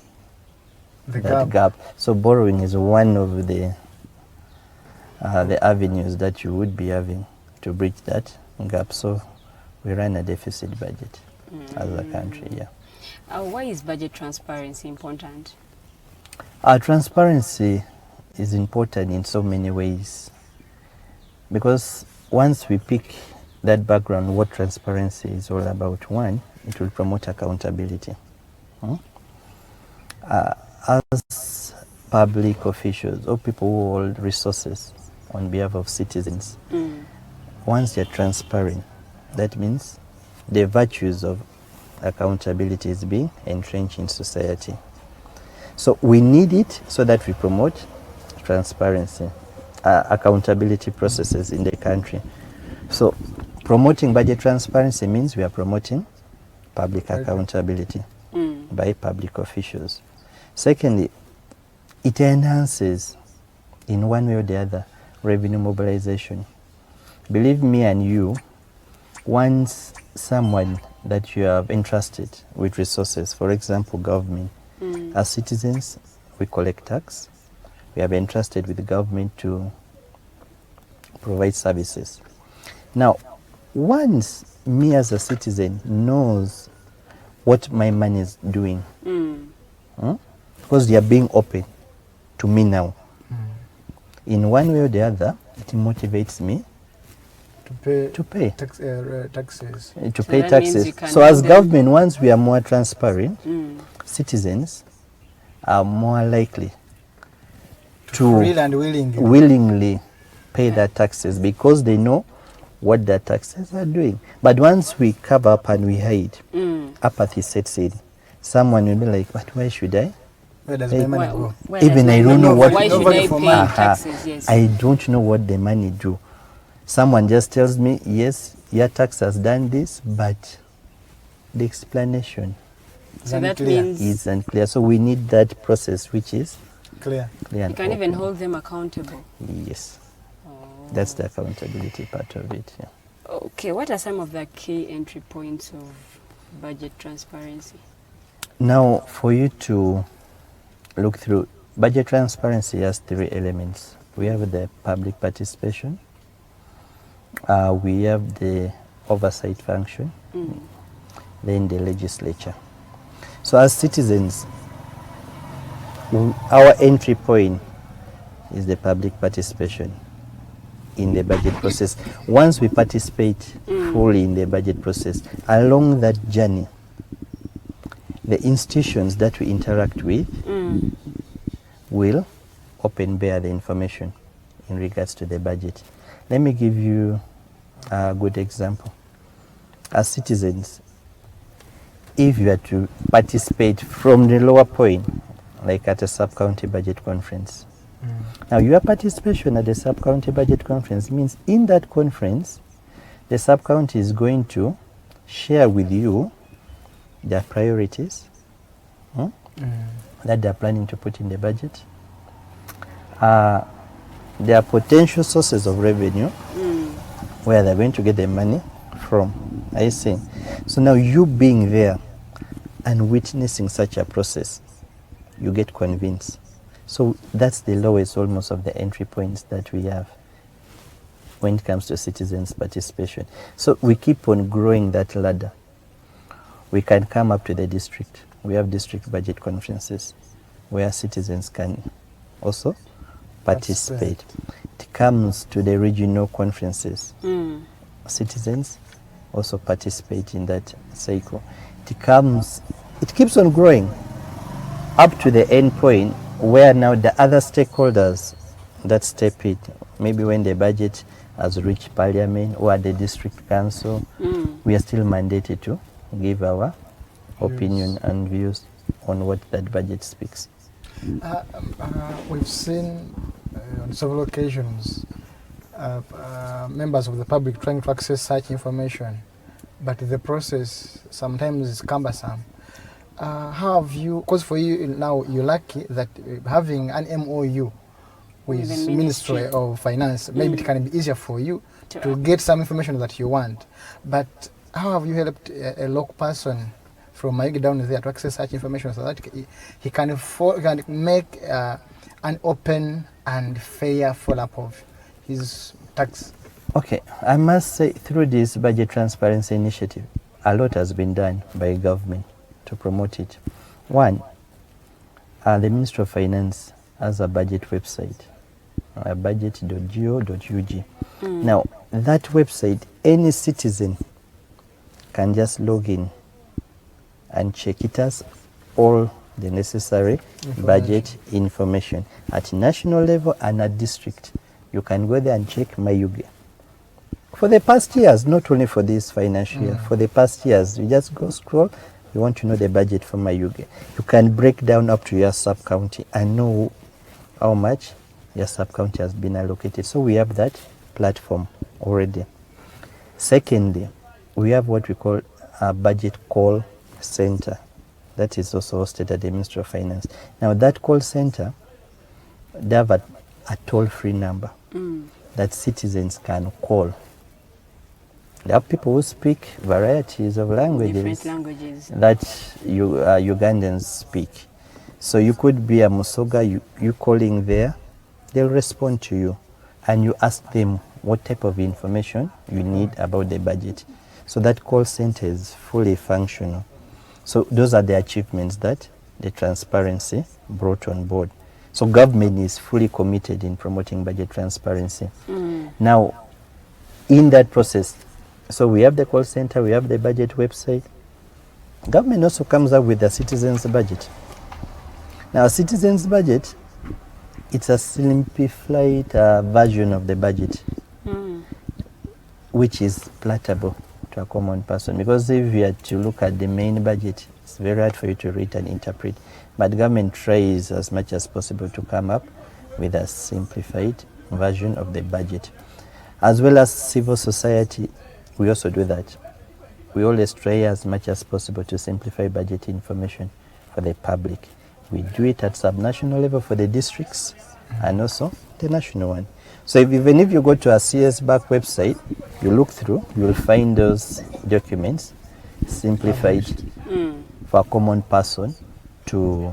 that gap. So borrowing is one of the avenues that you would be having to bridge that gap. So we run a deficit budget as a country. Yeah. Why is budget transparency important? Transparency is important in so many ways, because once we pick that background, what transparency is all about, one, it will promote accountability. As public officials or people who hold resources on behalf of citizens, once you're transparent, that means the virtues of accountability is being entrenched in society. So we need it so that we promote transparency, accountability processes in the country. So promoting budget transparency means we are promoting public accountability by public officials. Secondly, it enhances, in one way or the other, revenue mobilization. Believe me and you, once someone that you have entrusted with resources, for example, government, as citizens, we collect tax. We have entrusted with the government to provide services. Now, once me as a citizen knows what my money is doing, because they are being open to me now, in one way or the other, it motivates me to pay taxes. To pay taxes. So as government, once we are more transparent, citizens are more likely to Freely and willingly pay their taxes, because they know what their taxes are doing. But once we cover up and we hide, apathy sets in. Someone will be like, but why should I? Where does my money go? Even I don't know what. Why should I pay taxes? Yes. I don't know what the money do. Someone just tells me, yes, your tax has done this, but the explanation So that means is unclear. So we need that process which is clear. you can even hold them accountable. Yes. That's the accountability part of it. Yeah. Okay, what are some of the key entry points of budget transparency? Now, for you to look through, budget transparency has three elements. We have the public participation, we have the oversight function, then the legislature. So as citizens, our entry point is the public participation in the budget process. Once we participate fully in the budget process, along that journey, the institutions that we interact with will open bear the information in regards to the budget. Let me give you a good example. As citizens, if you are to participate from the lower point, like at a sub-county budget conference, now your participation at the sub-county budget conference means in that conference, the sub-county is going to share with you their priorities that they are planning to put in the budget, their potential sources of revenue, where they're going to get their money from. Are you seeing? So now you being there and witnessing such a process, you get convinced. So that's the lowest almost of the entry points that we have when it comes to citizens' participation. So we keep on growing that ladder. We can come up to the district. We have district budget conferences where citizens can also participate. It comes to the regional conferences. Citizens also participate in that cycle. It comes it keeps on growing up to the end point where now the other stakeholders that step in, maybe when the budget has reached parliament or the district council, we are still mandated to give our opinion and views on what that budget speaks. We've seen on several occasions members of the public trying to access such information, but the process sometimes is cumbersome. How have you, because for you now you're lucky that having an MOU with the Ministry of Finance, maybe it can be easier for you to get some information that you want. But how have you helped a local person from Mayuge down there to access such information so that he can make an open and fair follow-up of his tax? Okay, I must say through this budget transparency initiative, a lot has been done by government to promote it. One, the Ministry of Finance has a budget website, budget.go.ug. Now, that website, any citizen can just log in and check it as all the necessary budget information at national level and at district. You can go there and check Mayuge. For the past years, not only for this financial year, for the past years, you just go scroll, you want to know the budget for Mayuge. You can break down up to your sub-county and know how much your sub-county has been allocated. So we have that platform already. Secondly, we have what we call a budget call center. That is also hosted at the Ministry of Finance. Now that call center, they have a toll-free number that citizens can call. There are people who speak varieties of languages, that Ugandans speak. So you could be a Musoga, you calling there, they'll respond to you and you ask them what type of information you need about the budget. So that call center is fully functional. So those are the achievements that the transparency brought on board. So government is fully committed in promoting budget transparency. Now, in that process, so we have the call center, we have the budget website. Government also comes up with the citizens' budget. Now, a citizens' budget, it's a simplified version of the budget, which is palatable to a common person. Because if you had to look at the main budget, it's very hard for you to read and interpret. But government tries as much as possible to come up with a simplified version of the budget. As well as civil society, we also do that. We always try as much as possible to simplify budget information for the public. We do it at subnational level for the districts and also the national one. So even if you go to a CSBAG website, you look through, you'll find those documents simplified for a common person to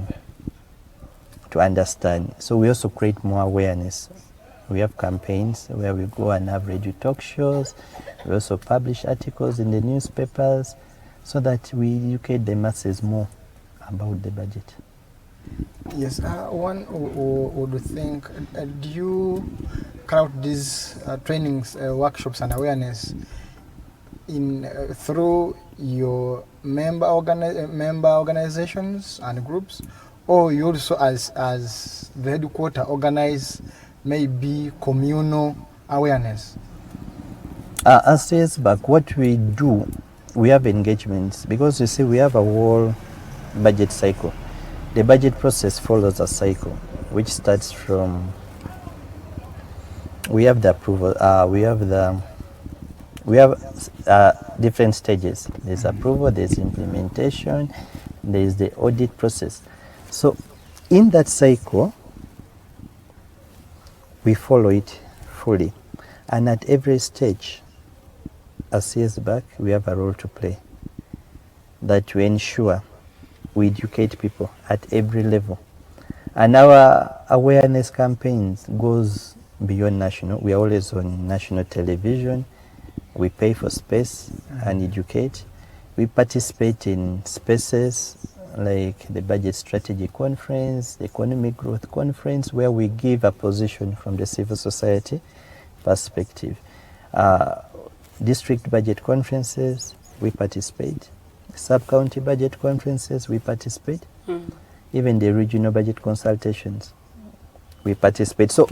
understand. So we also create more awareness. We have campaigns where we go and have radio talk shows. We also publish articles in the newspapers so that we educate the masses more about the budget. Yes, one would think, do you carry out these trainings, workshops and awareness through your member organizations and groups, or you also as the headquarters organize maybe communal awareness? As CSBAG, what we do, we have engagements because you see we have a whole budget cycle. The budget process follows a cycle which starts from, we have the approval, we have different stages. There's approval, there's implementation, there's the audit process. So in that cycle, we follow it fully. And at every stage, as CSBAG, we have a role to play that we ensure we educate people at every level. And our awareness campaigns goes beyond national. We are always on national television. We pay for space and educate. We participate in spaces like the Budget Strategy Conference, the Economic Growth Conference, where we give a position from the civil society perspective. District budget conferences, we participate. sub-county budget conferences, we participate. Even the regional budget consultations, we participate. So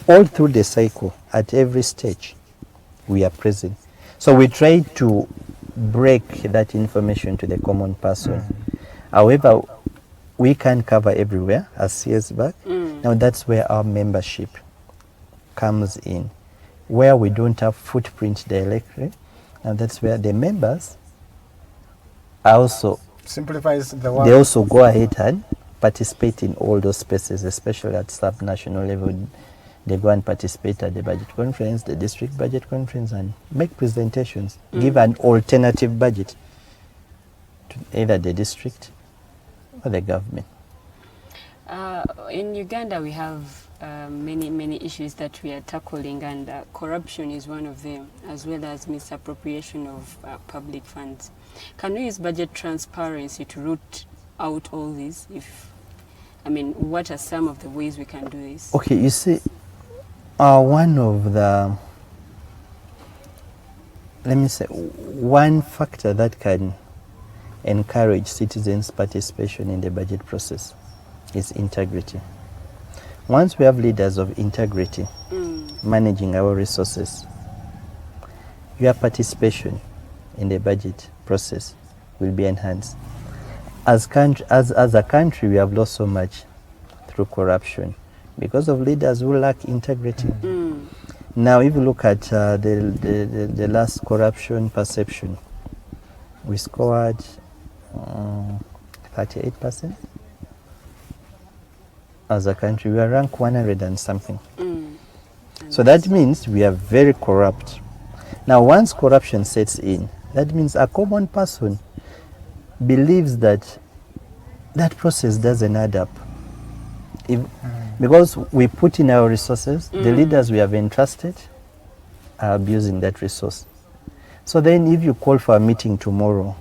all through the cycle, at every stage, we are present. So we try to break that information to the common person. However, we can't cover everywhere as CSBAG. Now that's where our membership comes in, where we don't have footprint directly, and that's where the members are also Simplifies the work. they also go ahead and participate in all those spaces, especially at sub-national level. They go and participate at the budget conference, the district budget conference, and make presentations, give an alternative budget to either the district or the government. In Uganda, we have many issues that we are tackling, and corruption is one of them, as well as misappropriation of public funds. Can we use budget transparency to root out all these? What are some of the ways we can do this? Okay, you see, one of the, let me say, one factor that can encourage citizens' participation in the budget process is integrity. Once we have leaders of integrity managing our resources, your participation in the budget process will be enhanced. As a country, we have lost so much through corruption because of leaders who lack integrity. Now, if you look at the last corruption perception, we scored 38%. As a country, we are ranked 100 and something. So that means we are very corrupt. Now, once corruption sets in, that means a common person believes that that process doesn't add up. Because we put in our resources, the leaders we have entrusted are abusing that resource. So then if you call for a meeting tomorrow,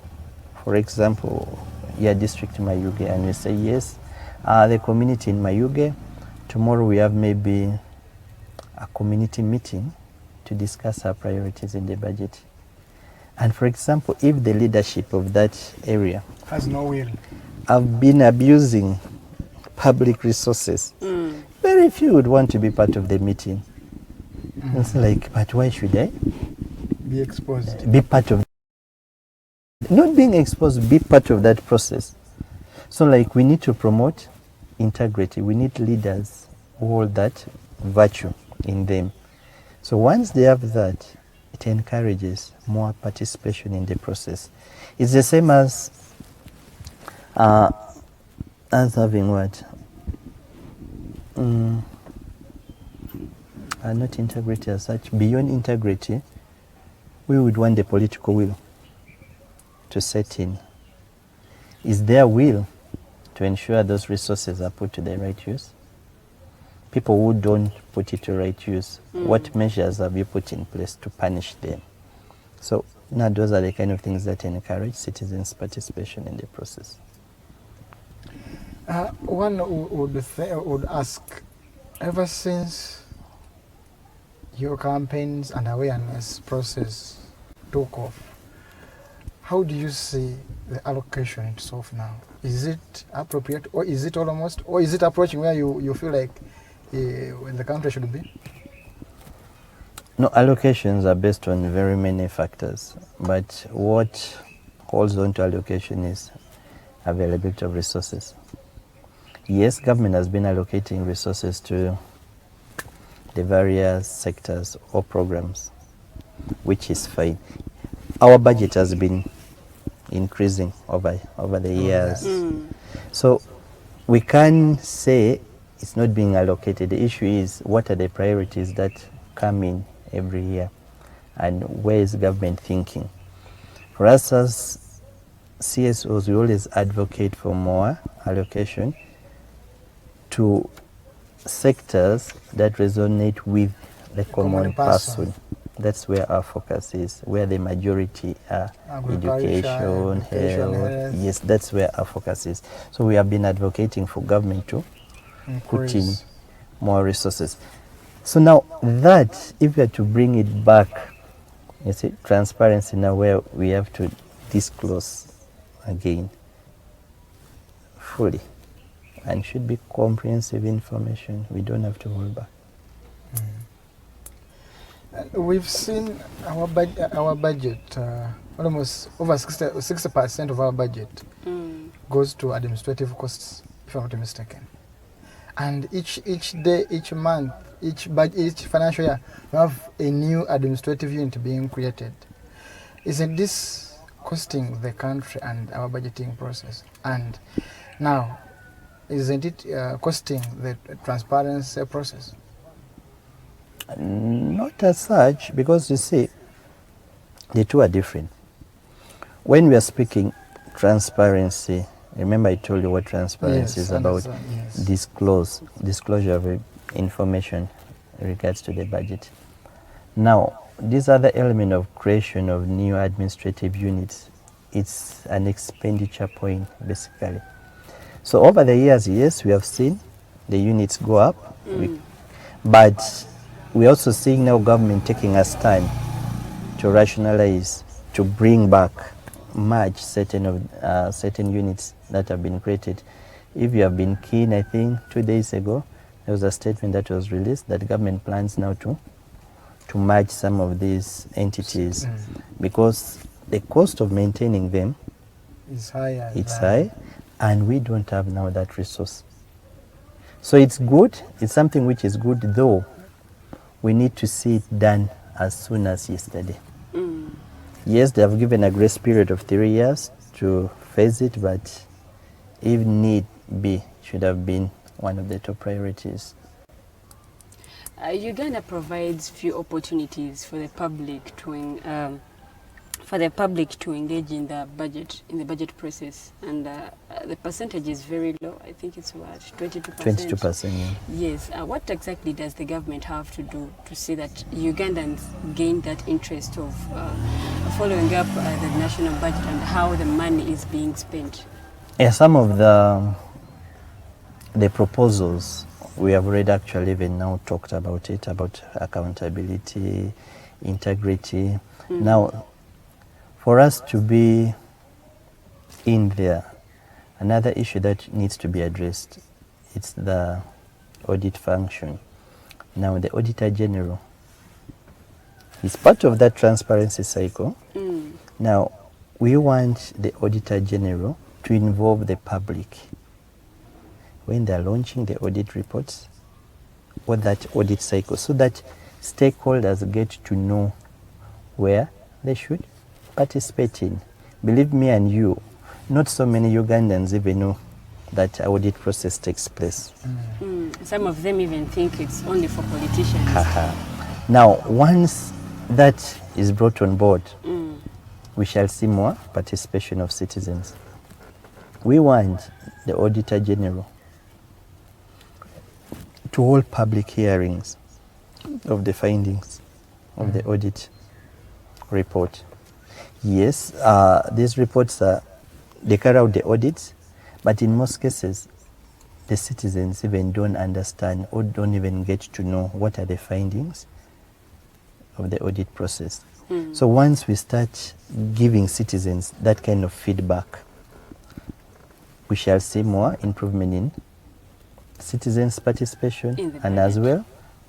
for example, your district Mayuge, and you say, yes, the community in Mayuge, tomorrow we have maybe a community meeting to discuss our priorities in the budget. And for example, if the leadership of that area Has no will. have been abusing public resources, very few would want to be part of the meeting. It's like, but why should I Be exposed. be part of, not being exposed, be part of that process? So like, we need to promote integrity. We need leaders who hold that virtue in them. So once they have that, it encourages more participation in the process. It's the same as having what? Not integrity as such. Beyond integrity, we would want the political will to set in. Is there will to ensure those resources are put to the right use? People who don't put it to right use, what measures have you put in place to punish them? So now those are the kind of things that encourage citizens' participation in the process. One would ask, ever since your campaigns and awareness process took off, how do you see the allocation itself now? Is it appropriate, or is it almost, or is it approaching where you feel like when the country should be? No, allocations are based on very many factors, but what holds on to allocation is availability of resources. Yes, government has been allocating resources to the various sectors or programs, which is fine. Our budget has been increasing over the years. So we can say it's not being allocated. The issue is, what are the priorities that come in every year, and where is government thinking? For us as CSOs, we always advocate for more allocation to sectors that resonate with the common person. That's where our focus is, where the majority are. Education, health. Yes, that's where our focus is. So we have been advocating for government to put in more resources. So now that, if we are to bring it back, you see, transparency now, where we have to disclose again fully, and should be comprehensive information. We don't have to hold back. We've seen our budget, almost over 60% of our budget goes to administrative costs, if I'm not mistaken. And each day, each month, each financial year, we have a new administrative unit being created. Isn't this costing the country and our budgeting process? And now, isn't it costing the transparency process? Not as such, because you see, the two are different. When we are speaking transparency, remember I told you what transparency is about. Yes. Disclosure of information in regards to the budget. Now, this other element of creation of new administrative units, it's an expenditure point, basically. So over the years, yes, we have seen the units go up, but we're also seeing now government taking a stand to rationalize, to bring back, merge certain units that have been created. If you have been keen, I think 2 days ago, there was a statement that was released that government plans now to merge some of these entities because the cost of maintaining them It's higher. it's high, and we don't have now that resource. So it's good, it's something which is good, though we need to see it done as soon as yesterday. Yes, they have given a grace period of 3 years to phase it, but if need be, should have been one of the top priorities. Uganda provides few opportunities for the public to engage in the budget process, and the percentage is very low. I think it's what, 22%. 22%. Yeah. Yes. What exactly does the government have to do to see that Ugandans gain that interest of following up the national budget and how the money is being spent? Yeah, some of the proposals we have already actually even now talked about it, about accountability, integrity. Now, for us to be in there, another issue that needs to be addressed, it's the audit function. Now, the Auditor General is part of that transparency cycle. Now, we want the Auditor General to involve the public when they're launching the audit reports or that audit cycle, so that stakeholders get to know where they should participate in. Believe me and you, not so many Ugandans even know that audit process takes place. Some of them even think it's only for politicians. Now, once that is brought on board, we shall see more participation of citizens. We want the Auditor General to hold public hearings of the findings of the audit report. Yes, these reports they carry out the audits, but in most cases, the citizens even don't understand or don't even get to know what are the findings of the audit process. So once we start giving citizens that kind of feedback, we shall see more improvement in citizens' participation, and as well,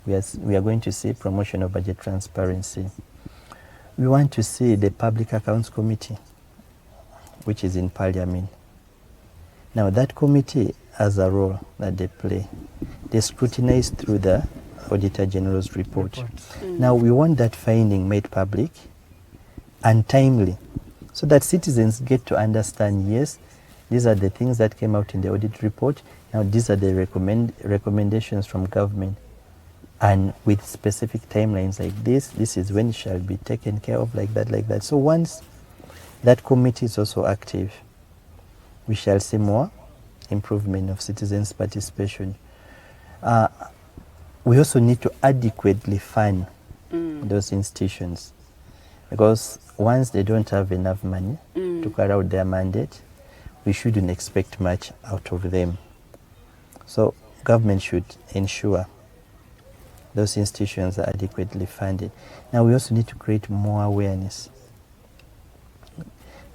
we are going to see promotion of budget transparency. We want to see the Public Accounts Committee, which is in Parliament. Now, that committee has a role that they play. They scrutinize through the Auditor General's report. Now, we want that finding made public and timely, so that citizens get to understand, yes, these are the things that came out in the audit report. Now, these are the recommendations from government. And with specific timelines like this is when it shall be taken care of, like that. So once that committee is also active, we shall see more improvement of citizens' participation. We also need to adequately fund those institutions, because once they don't have enough money to carry out their mandate, we shouldn't expect much out of them. So government should ensure those institutions are adequately funded. Now, we also need to create more awareness.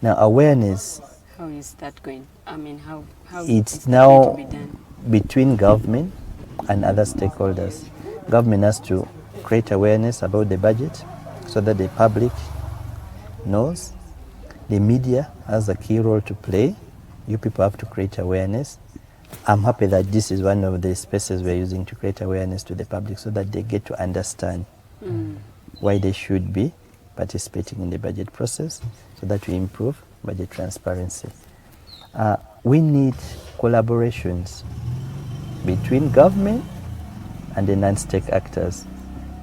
Now, awareness How is that going? I mean, how It's is that now going to be done? between government and other stakeholders. Government has to create awareness about the budget so that the public knows. The media has a key role to play. You people have to create awareness. I'm happy that this is one of the spaces we're using to create awareness to the public so that they get to understand why they should be participating in the budget process so that we improve budget transparency. We need collaborations between government and the non-state actors.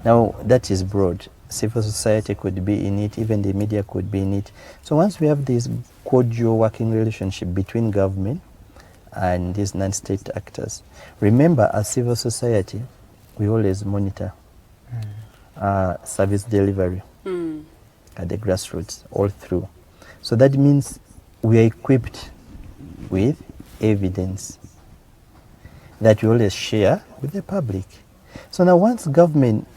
Now, that is broad. Civil society could be in it, even the media could be in it. So once we have this cordial working relationship between government and these non-state actors, remember, as civil society, we always monitor service delivery at the grassroots all through. So that means we are equipped with evidence that we always share with the public. So now once government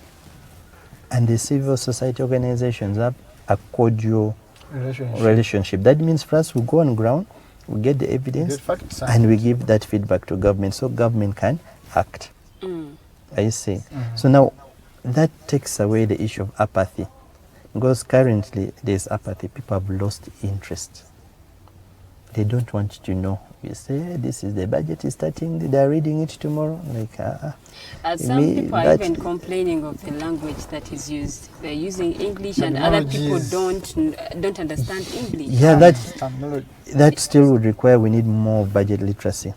and the civil society organizations have a cordial relationship, that means for us we go on ground, we get the evidence, and we give that feedback to government so government can act. I see. So now that takes away the issue of apathy, because currently there's apathy. People have lost interest. They don't want to know. You say, this is the budget is starting, they're reading it tomorrow. Like, some people are even complaining of the language that is used. They're using English and other people don't understand English. Yeah, that still would require, we need more budget literacy.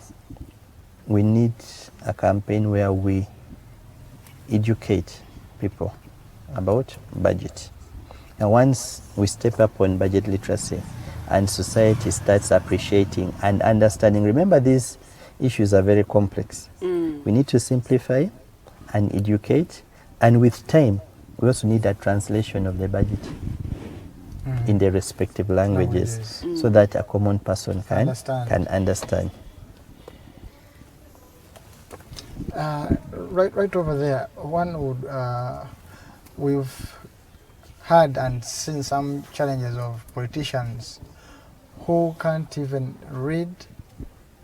We need a campaign where we educate people about budget. And once we step up on budget literacy, and society starts appreciating and understanding. Remember, these issues are very complex. We need to simplify and educate, and with time, we also need a translation of the budget in the respective languages so that a common person can understand. Right over there, one would, we've had and seen some challenges of politicians who can't even read,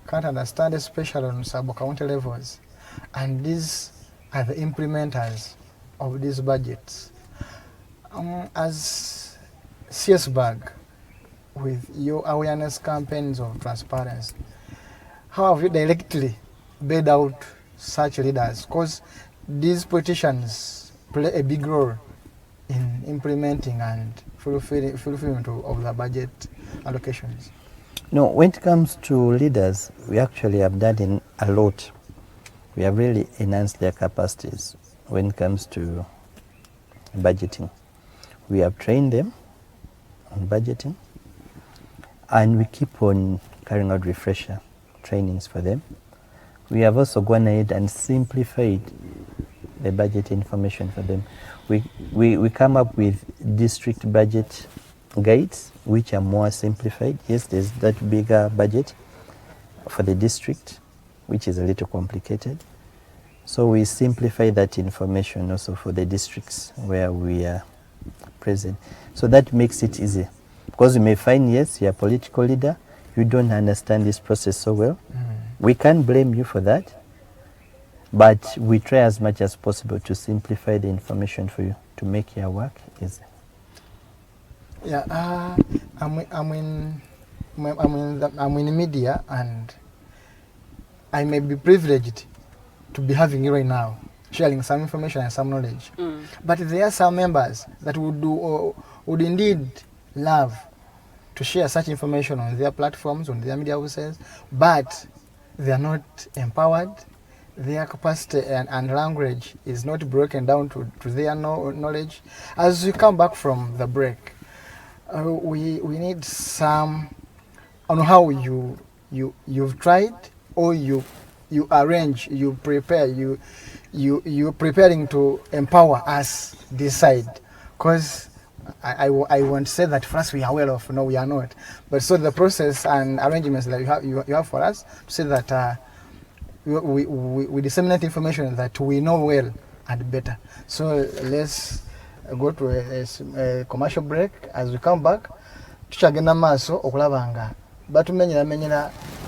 can't understand, especially on sub-county levels. And these are the implementers of these budgets. As CSBAG, with your awareness campaigns of transparency, how have you directly bailed out such leaders? Because these politicians play a big role in implementing and fulfillment of the budget allocations. No, when it comes to leaders, we actually have done a lot. We have really enhanced their capacities when it comes to budgeting. We have trained them on budgeting, and we keep on carrying out refresher trainings for them. We have also gone ahead and simplified the budget information for them. We come up with district budget guides which are more simplified. Yes, there's that bigger budget for the district, which is a little complicated. So we simplify that information also for the districts where we are present. So that makes it easy. Because you may find, yes, you're a political leader, you don't understand this process so well. We can't blame you for that. But we try as much as possible to simplify the information for you to make your work easy. Yeah, I'm in media, and I may be privileged to be having you right now, sharing some information and some knowledge. But there are some members that would indeed love to share such information on their platforms, on their media houses, but they are not empowered. Their capacity and language is not broken down to their knowledge. As we come back from the break, we need some on how you've tried, or you arrange, you prepare, you're preparing to empower us this side. Because I won't say that for us we are well off. No, we are not. But so the process and arrangements that you have for us to say that we disseminate information that we know well and better. So let's go to a commercial break. As we come back, tuchagenda maaso okulaba nga batumenyera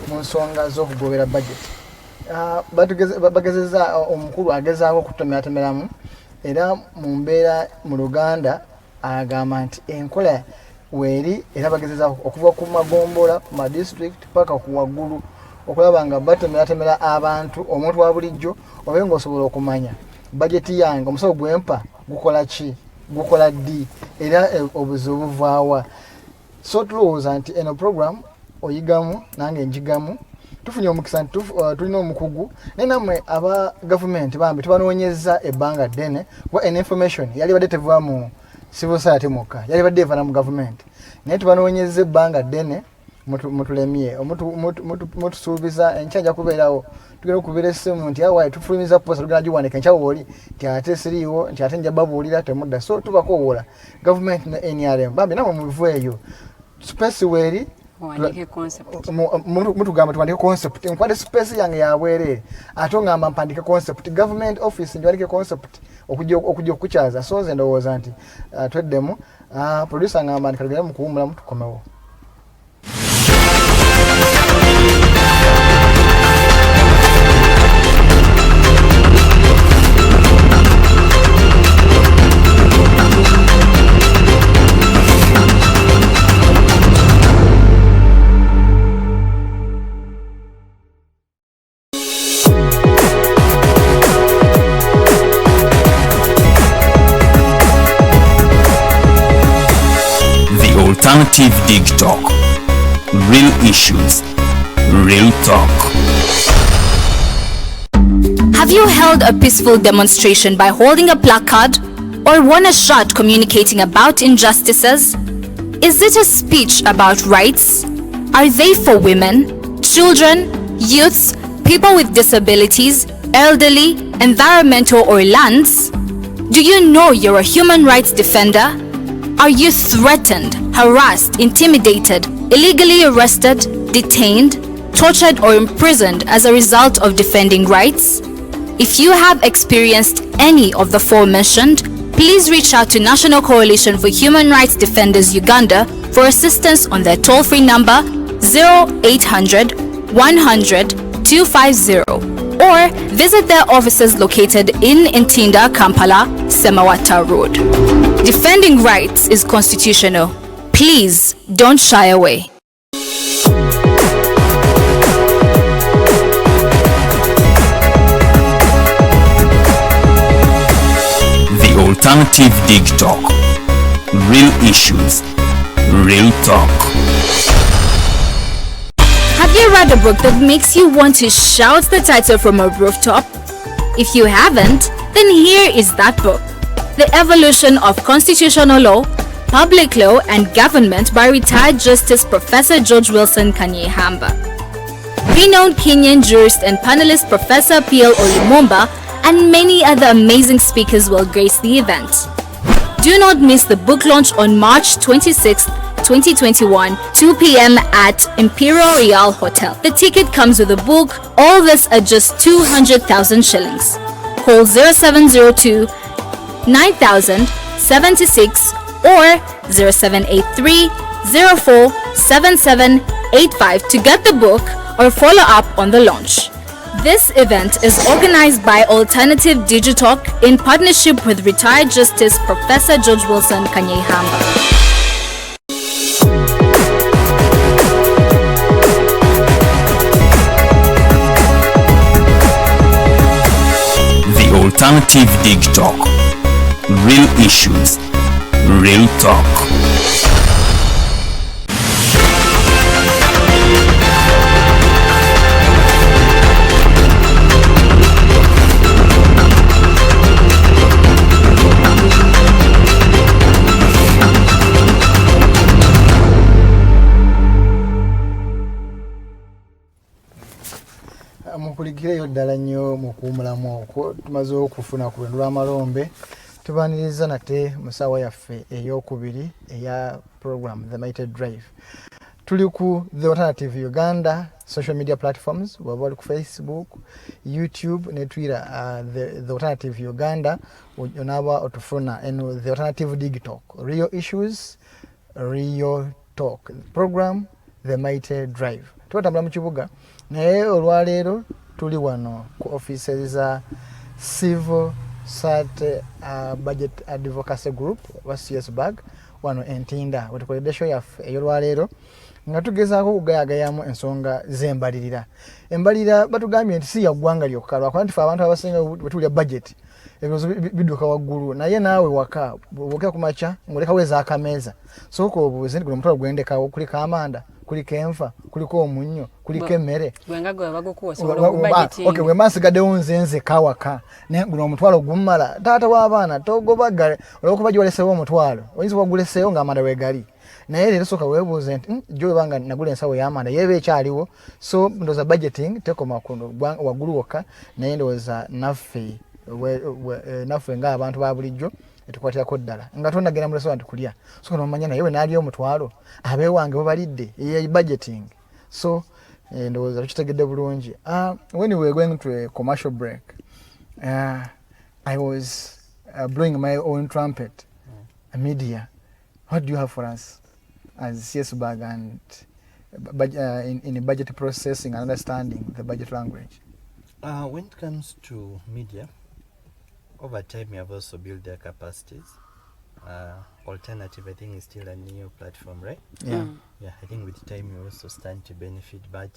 mu nsonga z'okugobera budget. Bagezeza omukulu agezaako okutomeratomeramu era mu mbeera mu Luganda agamba nti enkola weeri era bagezeza okuva ku magombola ku ma district paka ku waggulu okulaba nga batomeratomera abantu omuntu wa bulijjo obe ng'osobola okumanya bajeti yange omusawo gwempa gukola ki gukola ddi era obuzibu buvaawa. So tulowooza nti eno program oyigamu nange njigamu tufunye omukisa nti tulina omukugu naye nammwe aba gavumenti bambi tubanoonyeza ebbanga ddene kuba eno information yali badde tevuva mu civil society mukka yali badde evana mu gavumenti naye tubanoonyeza ebbanga ddene mutulemye mutusuubiza enkya nja kubeerawo tugenda okubeera essimu nti awaye tufulumiza posa tugenda giwanika enkya wooli nti ate siriiwo nti ate nja babuulira temudda so tubakowoola gavumenti ne NRM bambi namwe muveeyo space weeri mutugamba tuwandike concept nkwade space yange yabwerere ate ngamba mpandike concept government office njwandike concept okujja okukyaza so nze ndowooza nti tweddemu producer ngamba ndikalugere mu kuwumulamu tukomewo. Alternative Dig Talk. Real issues, real talk. Have you held a peaceful demonstration by holding a placard or won a shot communicating about injustices? Is it a speech about rights? Are they for women, children, youths, people with disabilities, elderly, environmental or lands? Do you know you're a human rights defender? Are you threatened, harassed, intimidated, illegally arrested, detained, tortured or imprisoned as a result of defending rights? If you have experienced any of the aforementioned, please reach out to National Coalition for Human Rights Defenders Uganda for assistance on their toll-free number 0800 100 250 or visit their offices located in Ntinda, Kampala, Semawata Road. Defending rights is constitutional. Please don't shy away. The Alternative Dig Talk. Real issues, real talk. Have you read a book that makes you want to shout the title from a rooftop? If you haven't, then here is that book. The Evolution of Constitutional Law, Public Law and Government by retired Justice Professor George Wilson Kanyehamba. Renowned Kenyan jurist and panelist Professor P.L. Olumumba and many other amazing speakers will grace the event. Do not miss the book launch on March 26, 2021, 2 p.m. at Imperial Real Hotel. The ticket comes with a book, all this at just 200,000 shillings. Call 0702 9076 or 0783 04 7785 to get the book or follow up on the launch. This event is organized by Alternative Digitalk in partnership with retired Justice Professor George Wilson Kanyehamba. The Alternative Dig Talk. Real issues, real talk. Mukulikireyo ddala nnyo mu kuwumulamu okwo tumaze okufuna ku lwendo lw'amalombe tubaaniriza nate mu ssaawa yaffe ey'okubiri eya program The Mighty Drive. Tuli ku The Alternative Uganda social media platforms waba oli ku Facebook, YouTube ne Twitter, The Alternative Uganda onaaba otufuna eno The Alternative Dig Talk. Real issues, real talk. Program the mighty drive. Tubatambula mu kibuga naye olwaleero tuli wano ku offices za civil sat budget advocacy group wa CSBAG wano Entinda wetukoledde show yaffe ey'olwaleero nga tugezaako okugayagayamu ensonga z'embalirira. Embalirira batugambye nti si ya ggwanga lyokka lwakuba nti ffe abantu abasinga bwe tulya budget ebirozo bidduka waggulu naye naawe waka bw'okira ku makya ng'olekawo ez'akameeza sooka obuuze nti guno omutwalo gwendekawo kuliko amanda kuliko enfa kuliko omunnyo kuliko emmere bwe maasigaddewo nze kawaka naye guno omutwalo gummala taata w'abaana togobaga olwokuba gy'oleseewo omutwalo oyinza waguleseewo ng'amanda weegali naye leero sooka weebuuze nti gy'obanga nagula ensawo y'amanda yeeba ekyaliwo so ndowooza budgeting tekoma waggulu wokka naye ndowooza naffe ng'abantu ba bulijjo etukwatirako ddala nga tonnagenda mu restaurant kulya so nomanya naye we naalya omutwalo abeewange bwe balidde budgeting so ndowooza tukitegedde bulungi. When we were going to a commercial break I was blowing my own trumpet media. What do you have for us as CSBAG and in budget processing and understanding the budget language? When it comes to media, over time we have also built their capacities. Alternative, I think, is still a new platform, right? Yeah. Yeah, I think with time we also stand to benefit, but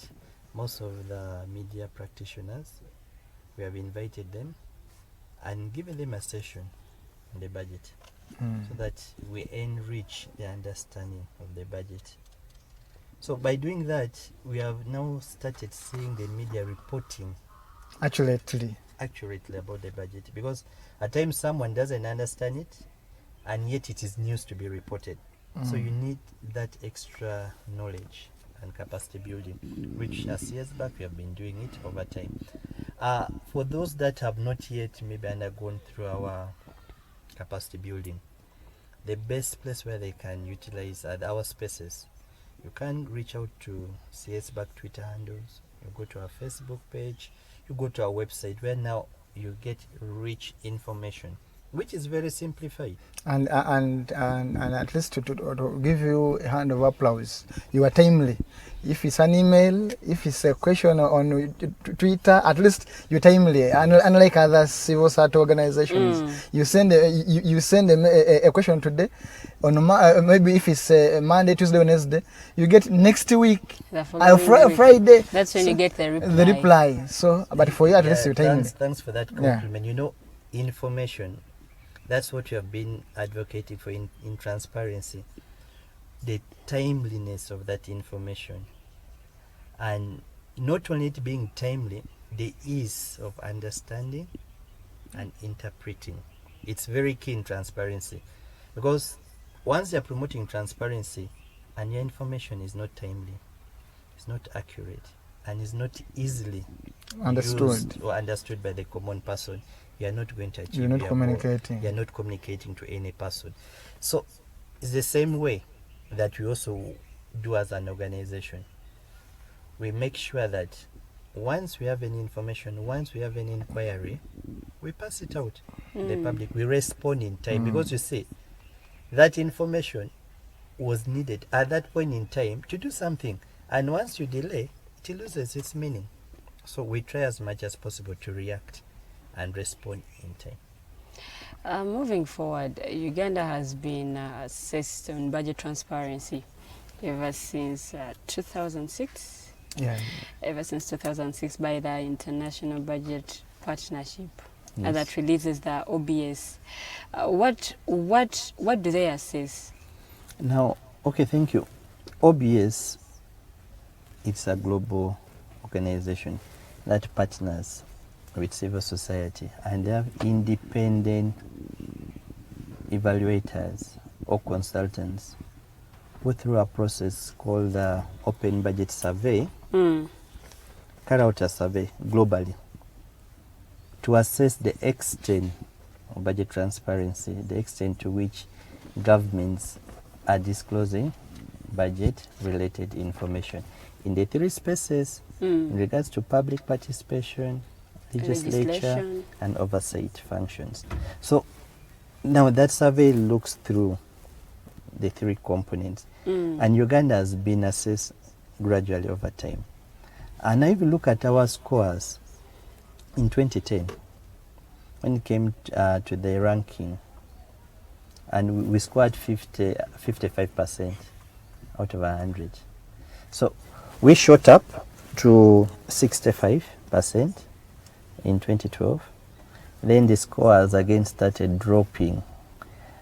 most of the media practitioners, we have invited them and given them a session on the budget so that we enrich their understanding of the budget. So by doing that, we have now started seeing the media reporting accurately about the budget, because at times someone doesn't understand it and yet it is news to be reported. So you need that extra knowledge and capacity building, which as years back we have been doing it over time. For those that have not yet maybe undergone through our capacity building, the best place where they can utilize our spaces, you can reach out to CSBAG Twitter handles, you go to our Facebook page, you go to our website, where now you get rich information, which is very simplified. And at least to give you a hand of applause, you are timely. If it's an email, if it's a question on Twitter, at least you're timely. Unlike other civil society organizations, you send a question today, on maybe if it's Monday, Tuesday, Wednesday, you get next week, Friday. That's when you get the reply. So, but for you, at least you're timely. Thanks for that compliment. You know, information. That's what you have been advocating for in transparency, the timeliness of that information, and not only it being timely, the ease of understanding and interpreting. It's very key in transparency, because once you're promoting transparency and your information is not timely, it's not accurate, and is not easily used or understood by the common person, you are not going to achieve. You're not communicating. You are not communicating to any person. So it's the same way that we also do as an organization. We make sure that once we have any information, once we have any inquiry, we pass it out to the public. We respond in time, because you see, that information was needed at that point in time to do something. And once you delay, it loses its meaning. So we try as much as possible to react and respond in time. Moving forward, Uganda has been assessed on budget transparency ever since 2006. Yeah. Ever since 2006 by the International Budget Partnership that releases the OBS. What do they assess? Now, okay, thank you. OBS, it's a global organization that partners with civil society, and they have independent evaluators or consultants go through a process called the Open Budget Survey, carry out a survey globally to assess the extent of budget transparency, the extent to which governments are disclosing budget-related information in the three spaces in regards to public participation, legislature and oversight functions. So now that survey looks through the three components, and Uganda has been assessed gradually over time. And if you look at our scores in 2010, when it came to the ranking, and we scored 55% out of 100. So we shot up to 65% in 2012. Then the scores again started dropping.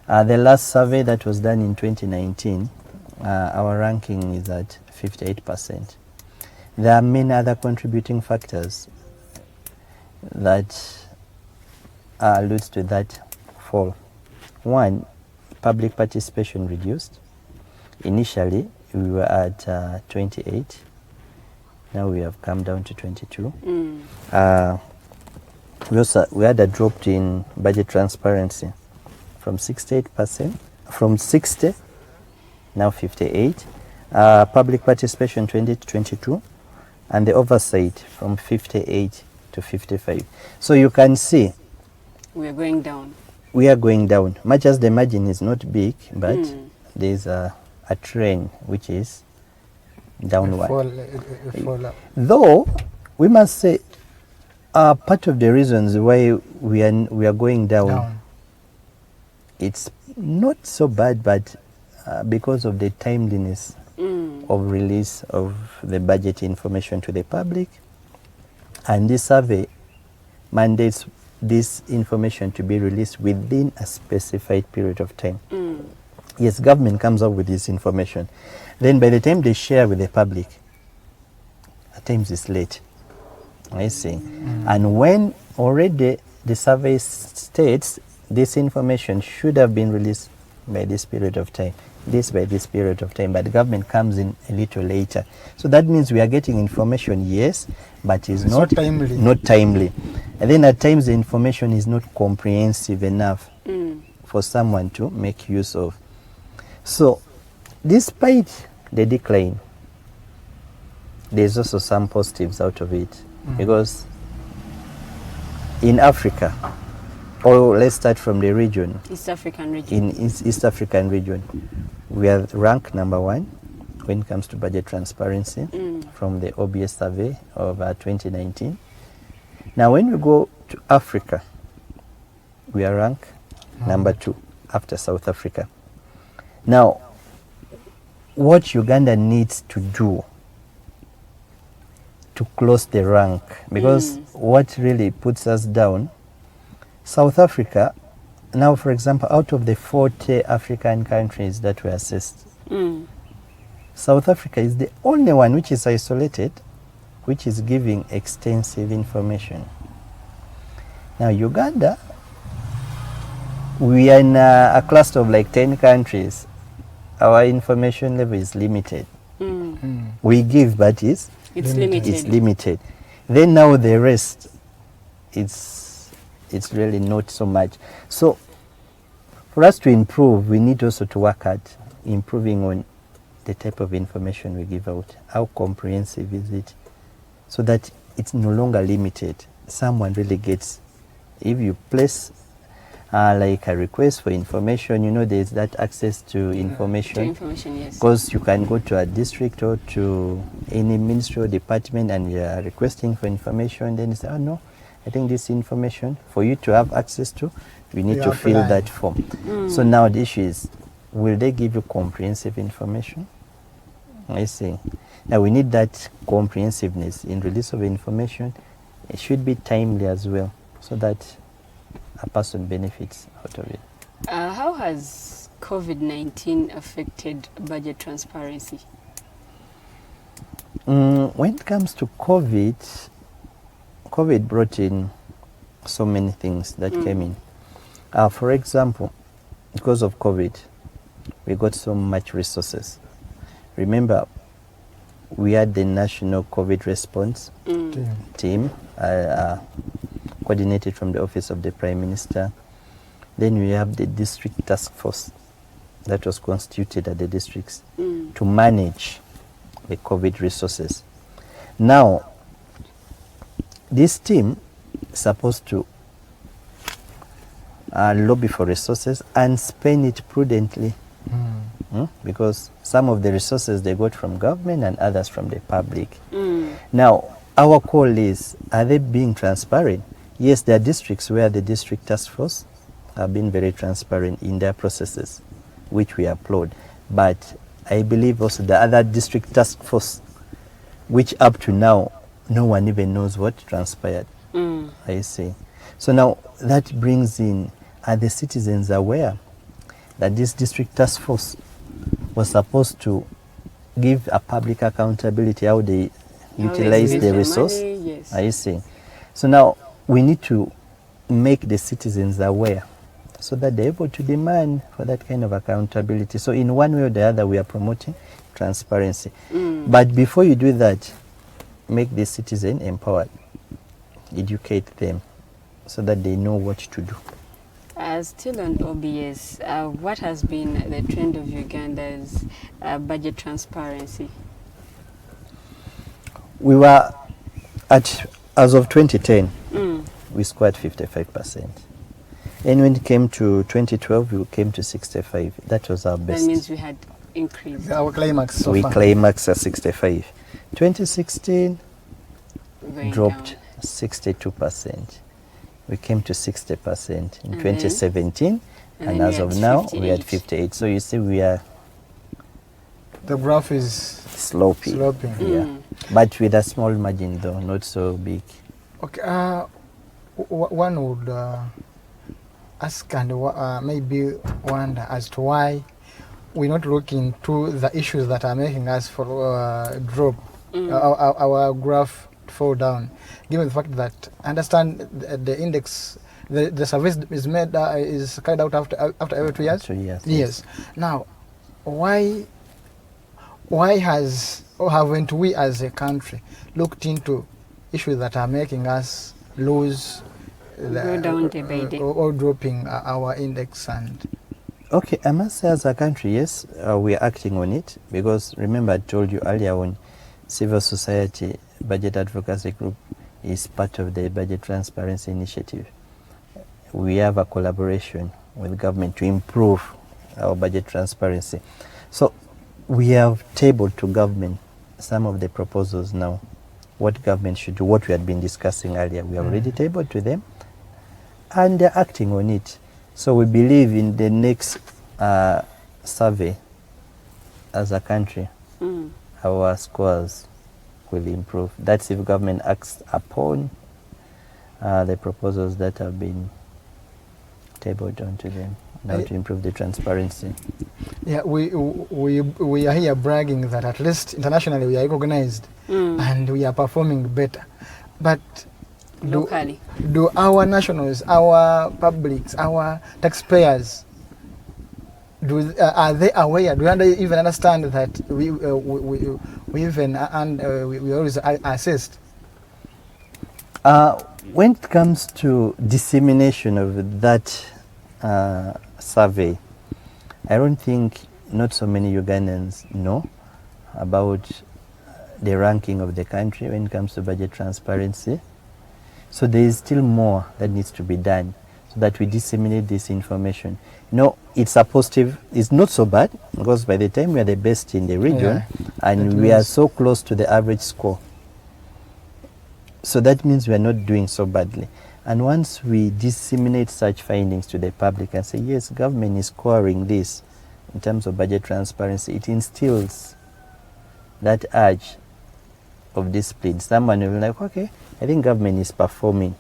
The last survey that was done in 2019, our ranking is at 58%. There are many other contributing factors that alludes to that fall. One, public participation reduced. Initially, we were at 28. Now we have come down to 22. We had a drop in budget transparency from 68%, from 60, now 58. Public participation 20 to 22, and the oversight from 58 to 55. So you can see We are going down. we are going down. Much as the margin is not big, but there's a trend which is downward. Fall up. Though we must say part of the reasons why we are going down, it's not so bad, but because of the timeliness of release of the budget information to the public, and this survey mandates this information to be released within a specified period of time. Yes, government comes up with this information. Then by the time they share with the public, at times it's late. I see. And when already the survey states this information should have been released by this period of time, by this period of time, but the government comes in a little later. So that means we are getting information, yes, but it's not timely. And then at times the information is not comprehensive enough for someone to make use of. So despite the decline, there's also some positives out of it, because in Africa, or let's start from the region. East African region. In East African region, we are ranked #1 when it comes to budget transparency from the OBS survey of 2019. Now, when we go to Africa, we are ranked #2 after South Africa. Now, what Uganda needs to do to close the rank, because what really puts us down, South Africa, now for example, out of the 40 African countries that were assessed, South Africa is the only one which is isolated, which is giving extensive information. Now Uganda, we are in a cluster of like 10 countries. Our information level is limited. We give, but it's limited. Then now the rest, it's really not so much. So for us to improve, we need also to work at improving on the type of information we give out. How comprehensive is it? So that it's no longer limited. Someone really gets, if you place like a request for information, you know, there's that access to information. To information, yes. Because you can go to a district or to any ministry or department and you are requesting for information, then you say, oh no, I think this information, for you to have access to, we need to fill that form. So now the issue is, will they give you comprehensive information? I see. Now we need that comprehensiveness in release of information. It should be timely as well, so that a person benefits out of it. How has COVID-19 affected budget transparency? When it comes to COVID brought in so many things that came in. For example, because of COVID, we got so much resources. Remember, we had the National COVID Response team, coordinated from the Office of the Prime Minister. Then we have the District Task Force that was constituted at the districts to manage the COVID resources. Now, this team is supposed to lobby for resources and spend it prudently. because some of the resources they got from government and others from the public. Now, our call is, are they being transparent? Yes, there are districts where the district task force have been very transparent in their processes, which we applaud. But I believe also the other district task force, which up to now, no one even knows what transpired. I see. So now that brings in, are the citizens aware that this district task force was supposed to give a public accountability how they utilize the resource? Yes. I see. So now we need to make the citizens aware so that they're able to demand for that kind of accountability. So in one way or the other, we are promoting transparency. But before you do that, make the citizen empowered, educate them so that they know what to do. Still on OBS, what has been the trend of Uganda's budget transparency? We were at, as of 2010, we scored 55%. And when it came to 2012, we came to 65. That was our best. That means we had increased. Our climax so we far. climaxed at 65. 2016 Going dropped down. 62%. We came to 60% in And 2017, and and then as we of had now, we are 58. at 58. So you see, we are The graph is sloping. sloping. Yeah, but with a small margin, though, not so big. Okay, one would ask and maybe wonder as to why we're not looking to the issues that are making us for drop our graph fall down, given the fact that I understand the index, the service is made is carried out after every 2 years. 2 years. Yes. Now, why haven't we as a country looked into issues that are making us lose Go down day by day. or dropping our index? And Okay, I must say as a country, yes, we are acting on it because remember I told you earlier on, civil society budget advocacy group is part of the budget transparency initiative. We have a collaboration with government to improve our budget transparency. So we have tabled to government some of the proposals now, what government should do, what we had been discussing earlier. We have already tabled to them and they're acting on it. So we believe in the next survey as a country, our scores will improve. That's if government acts upon the proposals that have been tabled onto them now to improve the transparency. yeah, we are here bragging that at least internationally we are recognized and we are performing better. But Locally. do our nationals, our publics, our taxpayers, are they aware? Do they even understand that we even we always assist? When it comes to dissemination of that survey, I don't think not so many Ugandans know about the ranking of the country when it comes to budget transparency. So there is still more that needs to be done so that we disseminate this information. You know, it's a positive, it's not so bad because by the time we are the best in the region and we are so close to the average score. So that means we are not doing so badly. And once we disseminate such findings to the public and say, yes, government is scoring this in terms of budget transparency, it instills that urge of discipline. Someone will be like, okay, I think government is performing.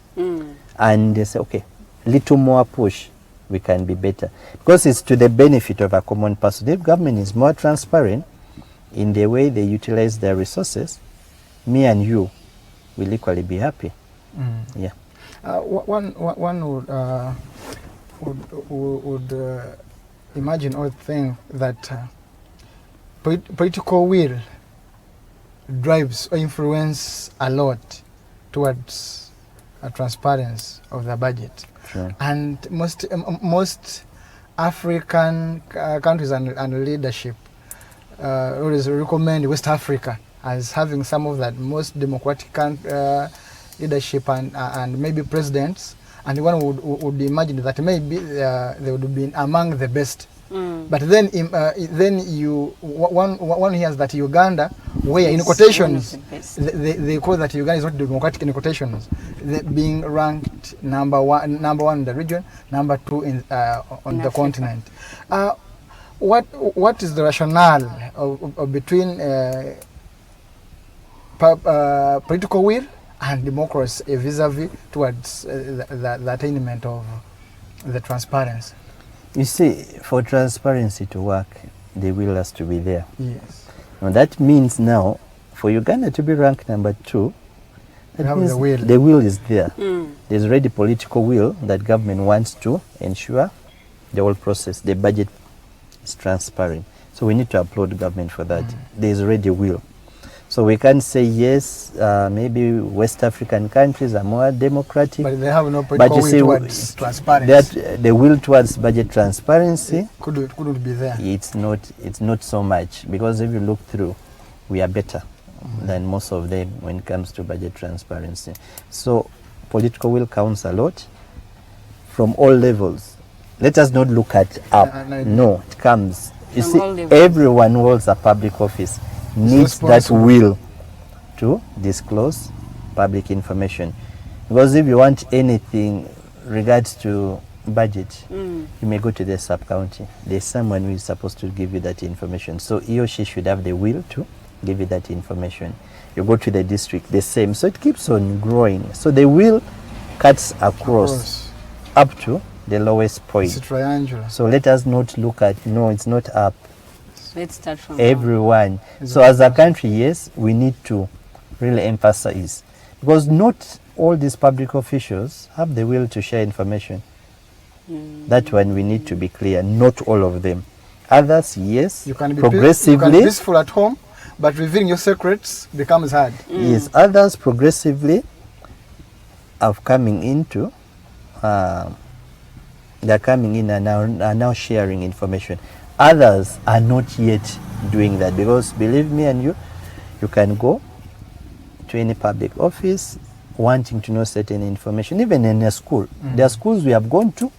And they say, okay, little more push, we can be better. Because it's to the benefit of a common person. If government is more transparent in the way they utilize their resources, me and you will equally be happy. Yeah. One would imagine or think that political will drives or influence a lot towards transparency of the budget. Sure. And most African countries and leadership always recommend West Africa as having some of that most democratic leadership and maybe presidents, and one would imagine that maybe they would be among the best But then one hears that Uganda, where in quotations they call that Uganda is not democratic in quotations, being ranked number one in the region, number 2 in on the continent. What is the rationale of between political will and democracy vis-a-vis towards the attainment of the transparency? You see, for transparency to work, the will has to be there. Yes. Now that means now, for Uganda to be ranked number 2, that means the will is there. There's already political will that government wants to ensure the whole process, the budget is transparent. So we need to applaud the government for that. There's already will. So we can't say yes, maybe West African countries are more democratic. But they have no political will towards transparency. That the will towards budget transparency couldn't be there. It's not so much, because if you look through, we are better than most of them when it comes to budget transparency. So political will counts a lot from all levels. Let us not look at up. No, it comes. You see, everyone who holds a public office needs that will to disclose public information. Because if you want anything regards to budget, you may go to the sub-county. There's someone who is supposed to give you that information. So he or she should have the will to give you that information. You go to the district, the same. So it keeps on growing. So the will cuts across up to the lowest point. It's a triangular. So let us not look at, no, it's not up. Let's start from everyone. So as a country, yes, we need to really emphasize, because not all these public officials have the will to share information. That one we need to be clear. Not all of them. Others, yes, you can be progressively. You can be peaceful at home, but revealing your secrets becomes hard. Yes, others progressively are coming into. They're coming in and are now sharing information. Others are not yet doing that, because believe me and you can go to any public office wanting to know certain information, even in a school. There are schools we have gone to.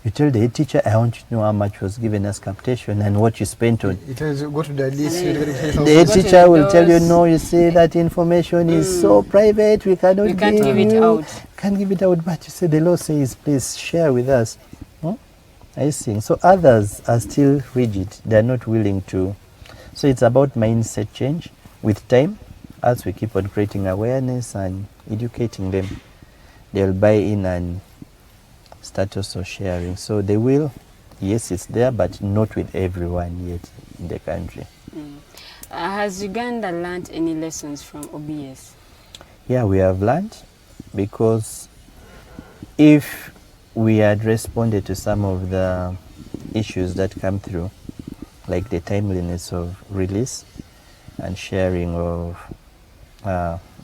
You tell the head teacher, I want to know how much was given as capitation and what you spent on. It tells you, go to the list. The head teacher will tell you, no, you see that information is so private, we cannot we can't give it out. Can't give it out, but you say the law says, please share with us. I see. So others are still rigid. They're not willing to. So it's about mindset change. With time, as we keep on creating awareness and educating them, they'll buy in and start also sharing. So they will, yes, it's there, but not with everyone yet in the country. Has Uganda learned any lessons from OBS? Yeah, we have learned, because if we had responded to some of the issues that come through, like the timeliness of release and sharing of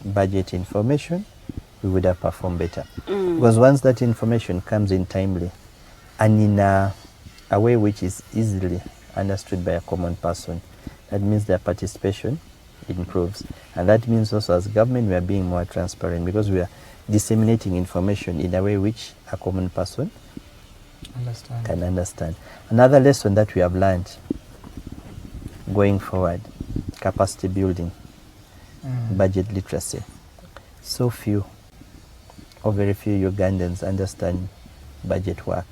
budget information, we would have performed better. Because once that information comes in timely and in a way which is easily understood by a common person, that means their participation improves. And that means also as government we are being more transparent, because we are disseminating information in a way which a common person can understand. Another lesson that we have learned going forward, capacity building, budget literacy. So few or very few Ugandans understand budget work.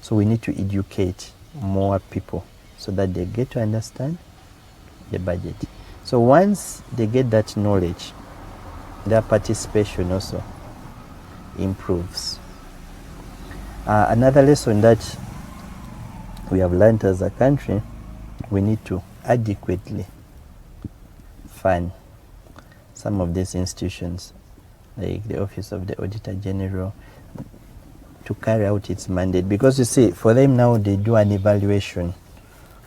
So we need to educate more people so that they get to understand the budget. So once they get that knowledge, their participation also improves. Another lesson that we have learned as a country, we need to adequately fund some of these institutions, like the Office of the Auditor General, to carry out its mandate. Because you see, for them now, they do an evaluation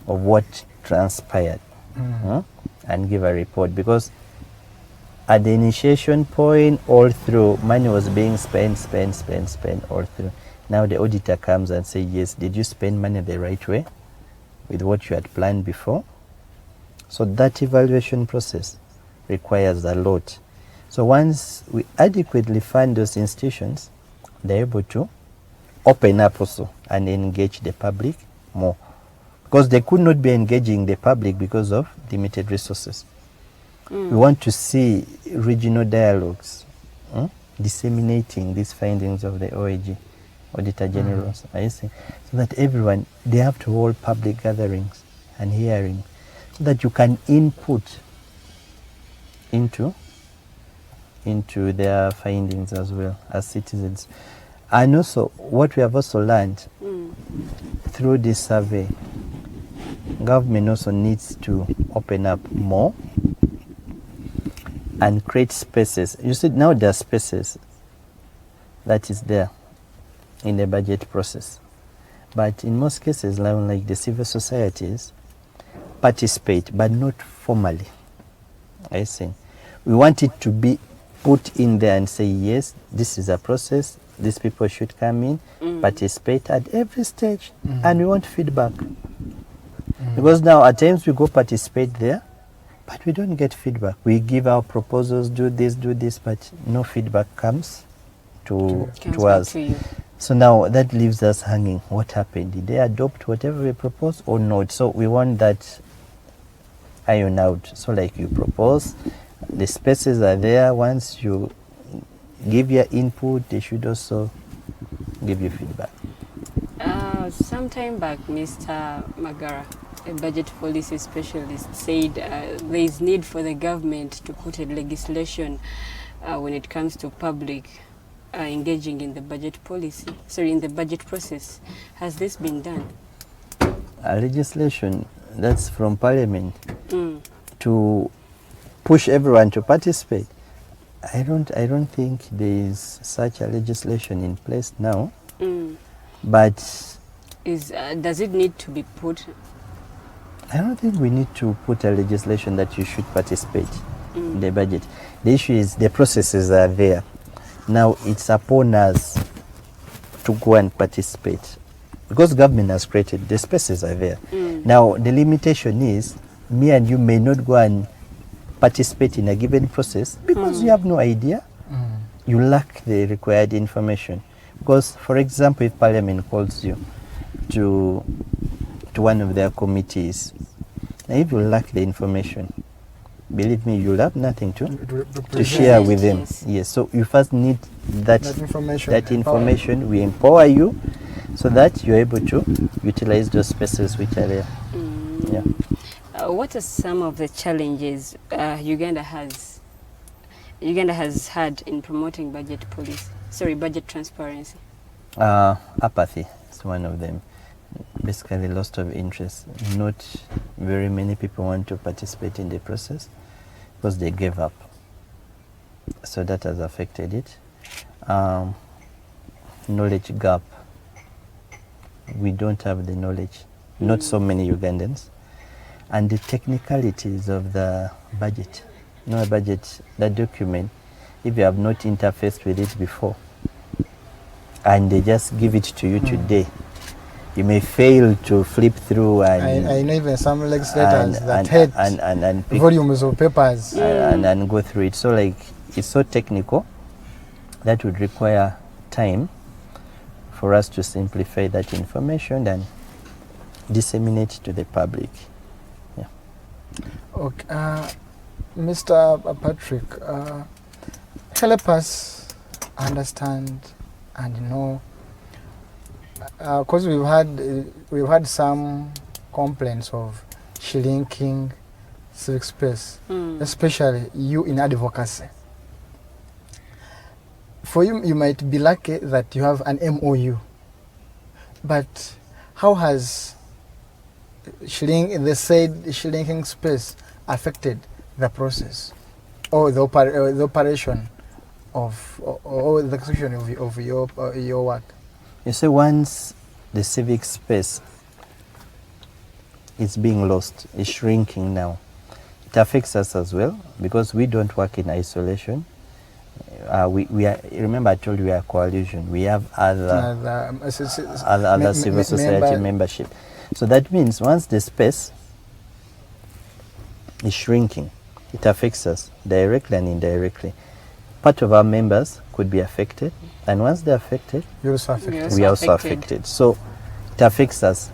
of what transpired and give a report. Because at the initiation point, all through, money was being spent all through. Now the auditor comes and says, yes, did you spend money the right way with what you had planned before? So that evaluation process requires a lot. So once we adequately fund those institutions, they're able to open up also and engage the public more because they could not be engaging the public because of limited resources. We want to see regional dialogues disseminating these findings of the OAG, Auditor Generals, I see, so that everyone, they have to hold public gatherings and hearings, so that you can input into their findings as well as citizens. And also, what we have also learned through this survey, government also needs to open up more and create spaces. You see, now there are spaces that is there in the budget process. But in most cases, like the civil societies participate, but not formally. I see. We want it to be put in there and say, yes, this is a process, these people should come in, participate at every stage, and we want feedback. Because now at times we go participate there, but we don't get feedback. We give our proposals, do this, but no feedback comes to us. So now that leaves us hanging. What happened? Did they adopt whatever we proposed or not? So we want that iron out. So like you propose, the spaces are there. Once you give your input, they should also give you feedback. Some time back, Mr. Magara, a budget policy specialist, said there is need for the government to put a legislation when it comes to public engaging in the budget policy, in the budget process. Has this been done? A legislation that's from Parliament to push everyone to participate. I don't think there is such a legislation in place now. But does it need to be put? I don't think we need to put a legislation that you should participate in the budget. The issue is the processes are there. Now it's upon us to go and participate. Because government has created, the spaces are there. Now the limitation is, me and you may not go and participate in a given process because you have no idea. You lack the required information. Because, for example, if Parliament calls you to one of their committees, now if you lack the information, believe me, you'll have nothing to share with them. Yes, so you first need that information. We empower you so that you're able to utilize those spaces which are there. What are some of the challenges Uganda has had in promoting budget policy? Budget transparency. Apathy is one of them. Basically, loss of interest. Not very many people want to participate in the process because they gave up. So that has affected it. Knowledge gap. We don't have the knowledge. Not so many Ugandans. And the technicalities of the budget. A budget, that document, if you have not interfaced with it before, and they just give it to you today, you may fail to flip through and I know even some legislators that had volumes of papers and go through it. So like it's so technical that would require time for us to simplify that information and disseminate to the public. Okay, Mr. Patrick, help us understand and know, because we've had some complaints of shrinking civic space, especially you in advocacy. For you, you might be lucky that you have an MOU, but how has shrinking space affected the process or the operation of or the execution of your work? You see, once the civic space is being lost, is shrinking now, it affects us as well because we don't work in isolation. We are, remember I told you we are a coalition. We have other civil society membership. So that means once the space is shrinking, it affects us directly and indirectly. Part of our members could be affected, and once they're affected, you're also affected. We are also affected. So it affects us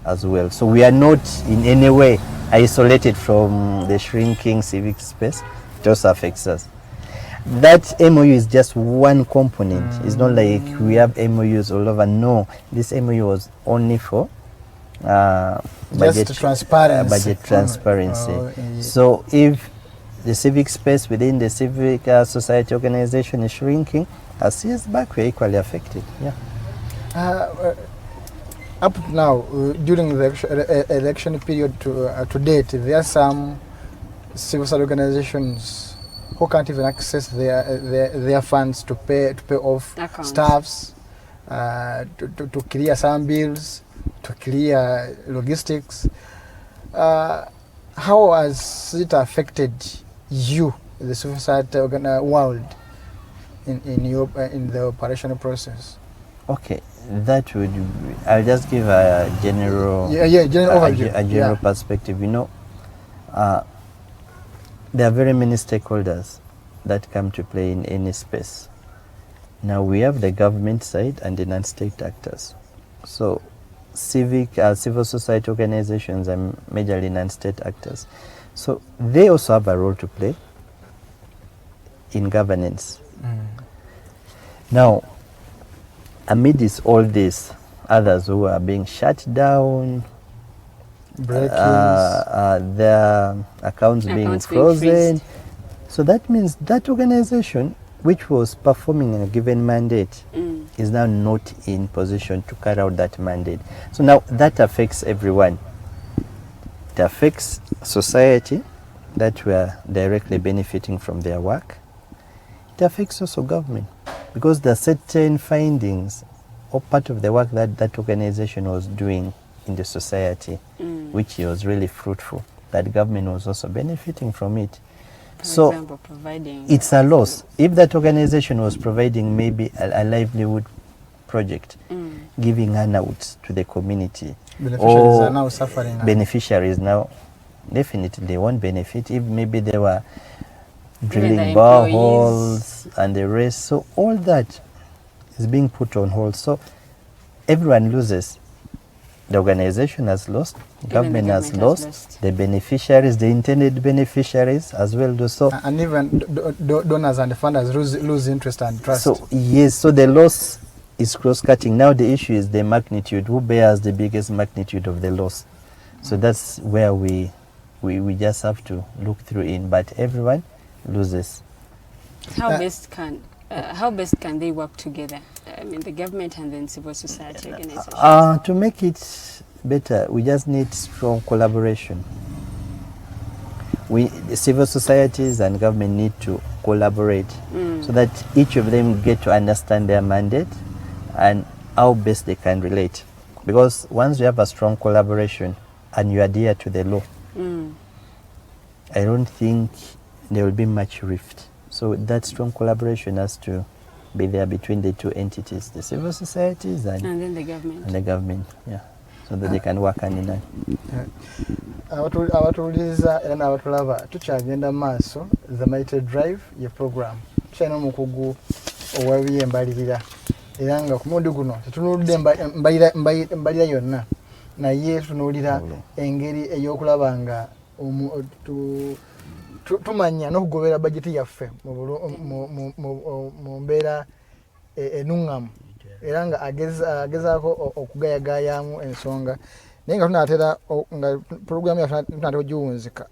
as well. So we are not in any way isolated from the shrinking civic space. It also affects us. That MOU is just one component. It's not like we have MOUs all over. No, this MOU was only for budget transparency. So if the civic space within the civic society organization is shrinking, as CSBAG, we're equally affected. Yeah. Up to now, during the election period to date, there are some civil society organizations who can't even access their funds to pay off staffs, to clear some bills, to clear logistics. How has it affected you, the civil society world, in the operational process? Okay, that would. I'll just give a general, overview. A general perspective. You know, there are very many stakeholders that come to play in any space. Now we have the government side and the non-state actors. So civil society organizations are majorly non-state actors. So they also have a role to play in governance. Now, amidst all this, others who are being shut down, their accounts being frozen. So that means that organization, which was performing a given mandate, is now not in position to carry out that mandate. So now that affects everyone. It affects society that were directly benefiting from their work. It affects also government, because there are certain findings or part of the work that that organization was doing in the society, which was really fruitful, that government was also benefiting from it. So example, providing it's a loss. If that organization was providing maybe a livelihood project, giving handouts to the community, beneficiaries are now suffering. Beneficiaries now definitely they won't benefit if maybe they were drilling boreholes and the rest. So all that is being put on hold. So everyone loses. The organization has lost, government has lost, the beneficiaries, the intended beneficiaries as well do so. And even donors and funders lose interest and trust. So yes, so the loss is cross-cutting. Now the issue is the magnitude. Who bears the biggest magnitude of the loss? So that's where we just have to look through in, but everyone loses. How best can they work together? I mean, the government and then civil society organizations. To make it better, we just need strong collaboration. The civil societies and government need to collaborate so that each of them get to understand their mandate and how best they can relate. Because once you have a strong collaboration and you adhere to the law, I don't think there will be much rift. So that strong collaboration has to be there between the two entities, the civil societies and then the government. And the government, yeah, so that they can work hand in hand. Abatuuliriza era n'abatulaba tukyagenda maaso the Mighty Drive ye program tukyalina omukugu owabyembalirira era nga ku mundi guno tetunulidde mbalira yonna naye tunuulira engeri ey'okulaba nga tumanya n'okugobera bajeti yaffe mu mbeera ennuŋŋamu era nga agezaako okugayagaayamu ensonga naye nga tunaatera nga puroguramu yaffe tunaatera ogiwunzika.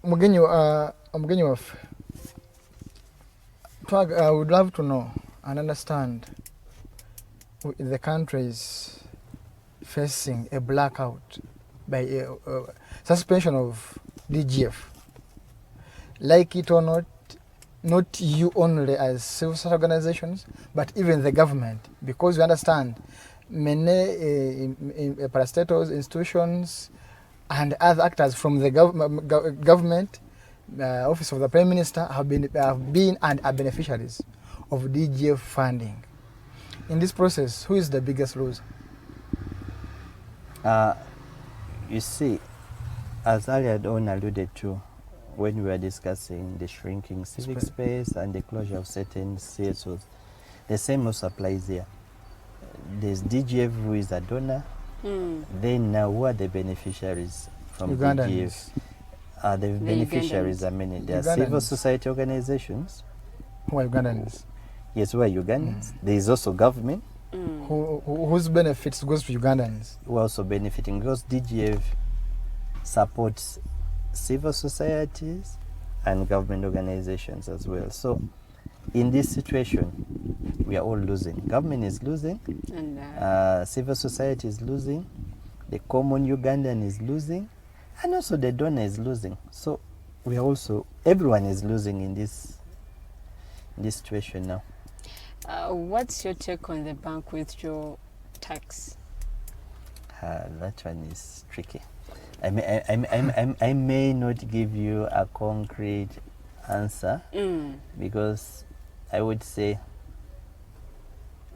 Omugenyi waffe, I would love to know and understand the countries facing a blackout by a suspension of DGF. Like it or not you only as civil society organizations, but even the government, because we understand many parastatals, institutions, and other actors from the government, Office of the Prime Minister, have been and are beneficiaries of DGF funding. In this process, who is the biggest loser? You see, as earlier on alluded to, when we were discussing the shrinking civic space and the closure of certain CSOs, the same also applies here. there's DGF who is a donor. Then now who are the beneficiaries from Ugandans. DGF? The beneficiaries are many. There are Ugandans. civil society organizations. Who are Ugandans? Yes, who are Ugandans. There is also government Whose benefits goes to Ugandans? who are also benefiting because DGF supports civil societies and government organizations as well. So in this situation, we are all losing. Government is losing, And civil society is losing, the common Ugandan is losing, and also the donor is losing. So we are also, everyone is losing in this situation now. what's your take on the bank withdrawal tax? That one is tricky. I may not give you a concrete answer because I would say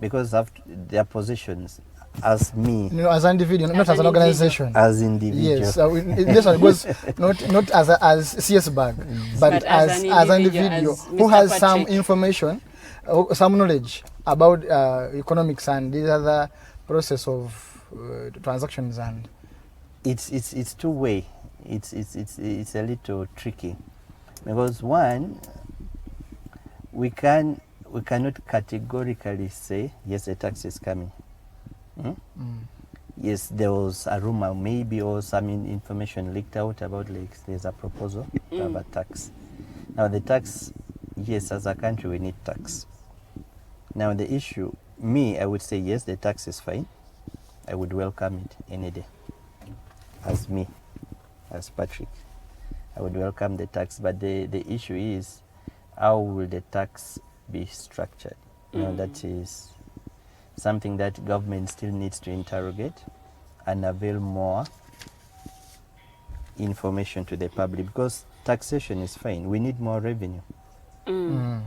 because of their positions as me, As an individual, not as an organization. as individual. Yes, this one goes not as CSBAG, but as an individual as who Mr. has some Patrick. information, some knowledge about economics and these other process of transactions and. It's two-way. It's a little tricky because one, we cannot categorically say yes, the tax is coming. Yes, there was a rumor maybe or some information leaked out about like there's a proposal to have a tax. Now the tax, yes, as a country we need tax. Now the issue, I would say yes, the tax is fine. I would welcome it any day. As Patrick, I would welcome the tax, but the issue is how will the tax be structured? That is something that government still needs to interrogate and avail more information to the public because taxation is fine. We need more revenue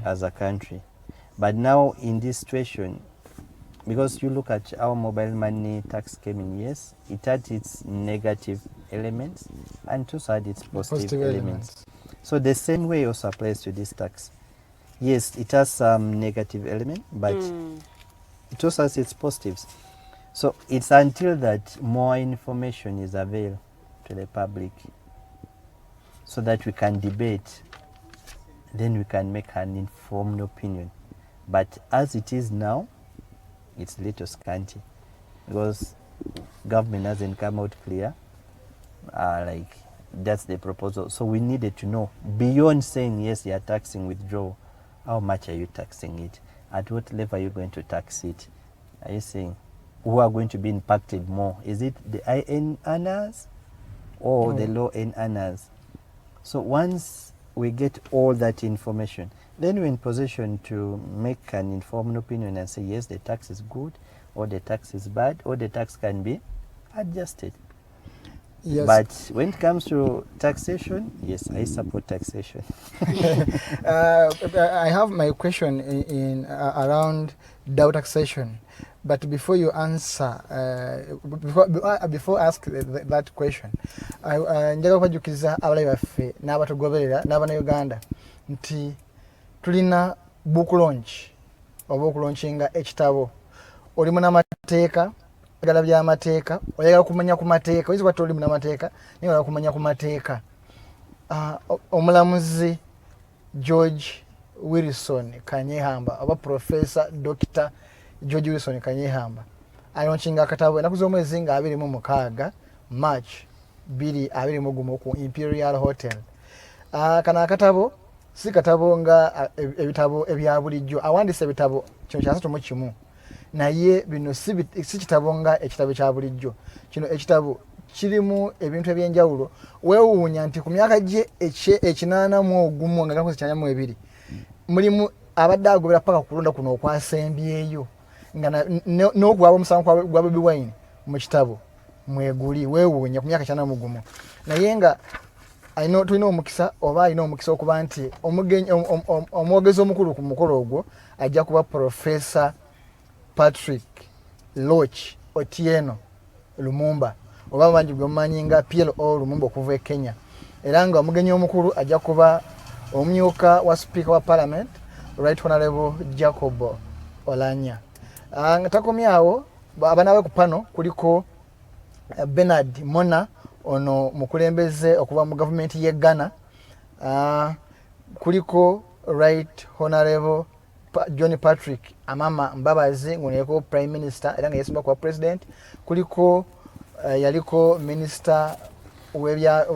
as a country. But now in this situation, because you look at how mobile money tax came in, yes, it had its negative elements and also had its positive elements. So the same way also applies to this tax. Yes, it has some negative element, but it also has its positives. So it's until that more information is available to the public so that we can debate, then we can make an informed opinion. But as it is now, it's a little scanty because government hasn't come out clear like that's the proposal. So we needed to know beyond saying yes, you are taxing withdrawal, how much are you taxing it, at what level are you going to tax it, are you saying who are going to be impacted more, is it the high end earners or the low end earners? So once we get all that information, then we're in position to make an informed opinion and say, yes, the tax is good, or the tax is bad, or the tax can be adjusted. Yes. But when it comes to taxation, yes, I support taxation. I have my question in around DAO taxation. But before you answer, before I ask that question, njagala kubajukiza abalayi baffe n'abatugoberera n'abannayuganda nti tulina book launch oba okulaunchinga ekitabo. Oli munnamateeka, oyagala by'amateeka, oyagala kumanya ku mateeka, oyinza kuba toli munnamateeka naye oyagala kumanya ku mateeka. Omulamuzi George Wilson Kanyehamba oba Professor Dr. George Wilson Kanyehamba alaunchinga akatabo ennaku z'omwezi nga 26 March 2021 ku Imperial Hotel. Kano akatabo si katabo nga ebitabo ebya bulijjo, awandiise ebitabo kino kya 31 naye bino si kitabo nga ekitabo kya bulijjo. Kino ekitabo kirimu ebintu ebyenjawulo, weewuunya nti ku myaka gye ekinaanamu nga gakoze 92 mulimu abadde agobera paka kulonda kuno okwasembyeyo nga n'okuwaba omusango gwa Bobi Wine mu kitabo mweguli, weewuunya ku myaka 91 naye nga tulina omukisa oba alina omukisa okuba nti omwogezi omukulu ku mukolo ogwo ajja kuba Professor Patrick Loch Otieno Lumumba oba bangi gwemumanyi nga PLO Lumumba okuva e Kenya, era nga omugenyi omukulu ajja kuba omumyuka wa Speaker wa Parliament Right Honorable Jacob Olanya. nga takomye awo abanawe ku pano kuliko Bernard Mona ono mukulembeze okuva mu government ye Ghana. Kuliko Right Honorable John Patrick Amama Mbabazi ngoneko Prime Minister era nga yesimba kwa President. Kuliko yaliko Minister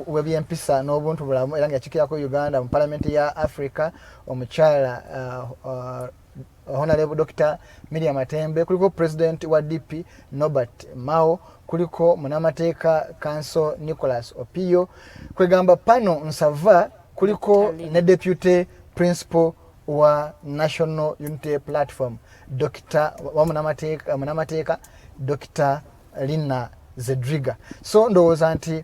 webyempisa n'obuntu bulamu era nga yakikirako Uganda mu Parliament ya Africa omukyala Honorable Dr. Miriam Matembe. Kuliko President wa DP Norbert Mao. Kuliko munamateeka Council Nicholas Opio. Kwegamba pano nsava kuliko ne Deputy Principal wa National Unity Platform Dr. wa munamateeka Dr. Lina Zedriga. So ndowooza nti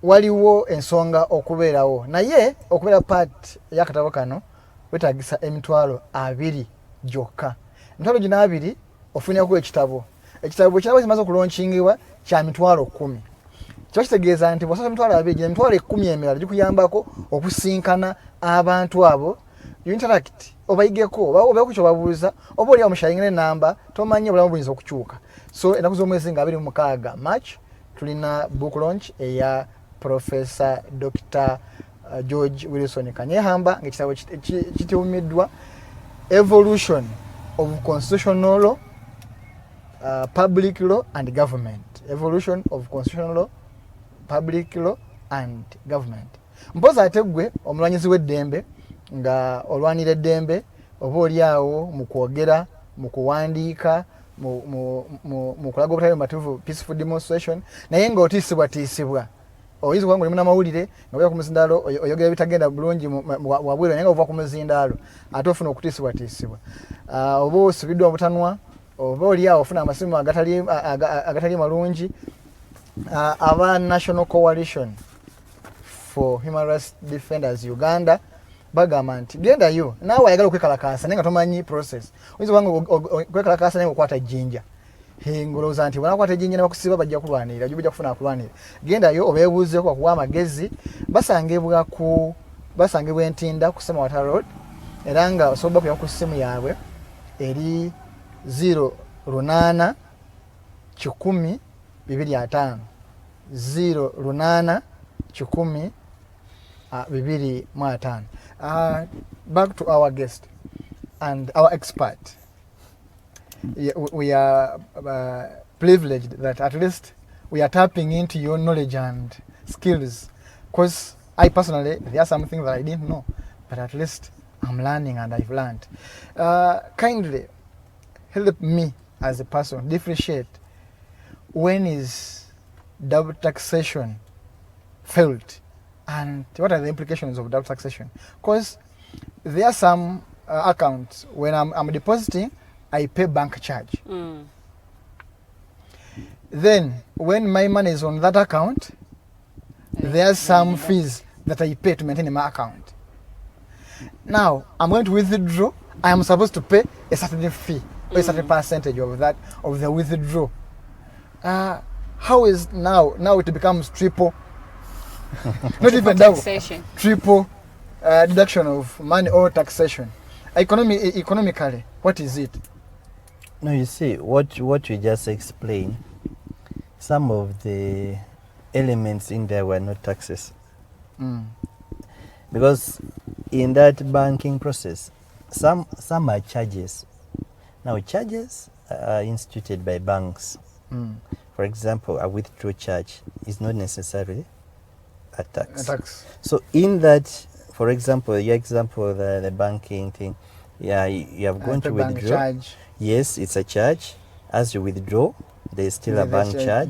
waliwo ensonga okubeerawo naye okubeera part y'akatabo kano wetagisa emitwalo 2 gyokka. Emitwalo gino 2 ofunirako ekitabo kirabo kimaze okulonchingibwa kya mitwalo 10. Kiba kitegeeza nti bw'osasa emitwalo 2 emitwalo 10 emirala gikuyambako okusinkana abantu abo interact obayigeko obaeko kyobabuuza oba oli omushayingire namba tomanye obulamu buyinza okukyuka. So ennaku z'omwezi nga 26 March tulina book launch eya Professor Dr. George Wilson Kanyehamba ng'ekitabo kituumiddwa Evolution of Constitutional Law, Public Law and Government. Evolution of Constitutional Law, Public Law and Government. Mpoza ate gwe omulwanyizi w'eddembe nga olwanira eddembe oba oli awo mu kwogera mu kuwandiika mu kulaga obutali bumatuufu peaceful demonstration naye ng'otiisibwa oyinza okuba ng'oli munnamawulire nga oya ku muzindaalo oyogera bitagenda bulungi wabwire naye nga ova ku muzindaalo ate ofuna okutiisibwa oba osibiddwa obutanwa oba oli awo ofuna amasimu agatali malungi. Aba National Coalition for Human Rights Defenders Uganda bagamba nti gendayo naawe ayagala okwekalakaasa naye nga tomanyi process. Oyinza okuba okwekalakaasa naye okwata ejjinja ngolowooza nti bonakwata ejjinja ne bakusiba bajja kulwanirira bajja kufuna kulwanirira. Gendayo obeebuuzeeko bakuwa amagezi. Basangibwa Entinda ku Semawata Road era nga osobola okuya ku ssimu yaabwe eri 08 10 25 08 10 25. Back to our guest and our expert. We are privileged that at least we are tapping into your knowledge and skills, because I personally, there are some things that I didn't know, but at least I'm learning and I've learned. Kindly help me as a person differentiate when is double taxation felt and what are the implications of double taxation, because there are some accounts when I'm depositing I pay bank charge. Then when my money is on that account there are some fees that I pay to maintain my account. Now I'm going to withdraw, I am supposed to pay a certain fee or a certain percentage of that of the withdrawal. How is now it becomes triple not even double, triple deduction of money or taxation. Economically, what is it? No, you see, what we just explained, some of the elements in there were not taxes. Because in that banking process, some are charges. Now, charges are instituted by banks. For example, a withdrawal charge is not necessarily a tax. So in that, for example, your example, the banking thing, yeah, you have gone to withdraw. Charge. Yes, it's a charge. As you withdraw, there's still a bank charge.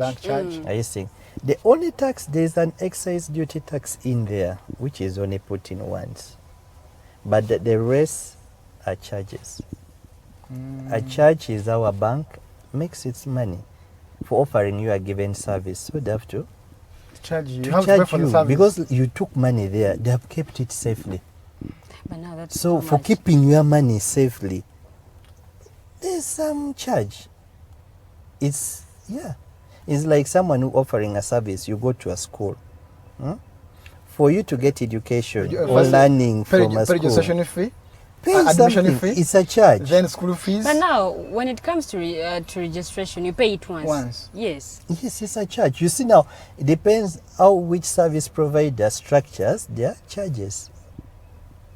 Are you seeing? The only tax, there's an excise duty tax in there, which is only put in once. But the rest are charges. A charge is how a bank makes its money for offering you a given service. So they have to charge you, because you took money there. They have kept it safely. But now that's so for keeping your money safely, there's some charge. It's like someone who offering a service. You go to a school. For you to get education or learning from a school, registration fee? Paying admission something, fee, it's a charge. then school fees. But now, when it comes to registration, you pay it once. Once. Yes. Yes, it's a charge. You see now, it depends how which service provider structures their charges.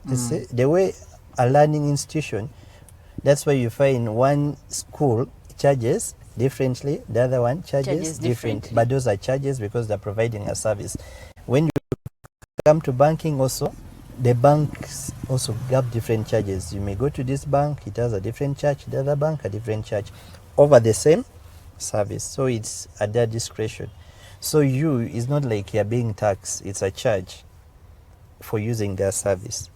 You see, the way a learning institution, that's why you find one school charges differently, the other one charges different. But those are charges because they're providing a service. When you come to banking also, the banks also have different charges. You may go to this bank, it has a different charge, the other bank a different charge over the same service. So it's at their discretion. So it's not like you're being taxed, it's a charge for using their service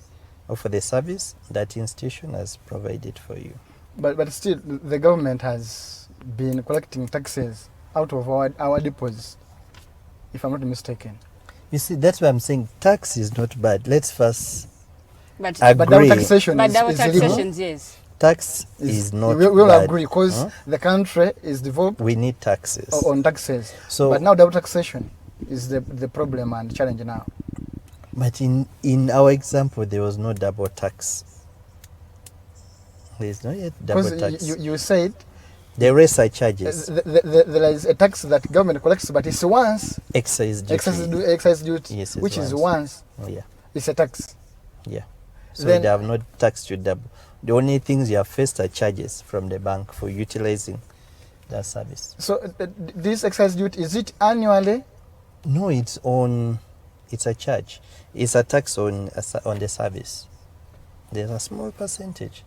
or for the service that institution has provided for you. But still, the government has been collecting taxes out of our deposits, if I'm not mistaken. You see, that's why I'm saying tax is not bad. Let's first But agree. Our taxation but our is illegal. taxations, yes. Tax is not we will bad. agree because the country is developed We need taxes. on taxes. So- but now double taxation is the problem and challenge now. But in our example, there was no double tax. There is not yet double Because tax. you said The rest are charges. there is a tax that government collects, but it's once. Excise duty. Excise duty, Yes, it's which is once. once. Yeah, It's a tax. yeah. So Then- they have not taxed you double. The only things you have faced are charges from the bank for utilizing that service. So this excise duty, is it annually? No, it's a charge. It's a tax on the service. There's a small percentage.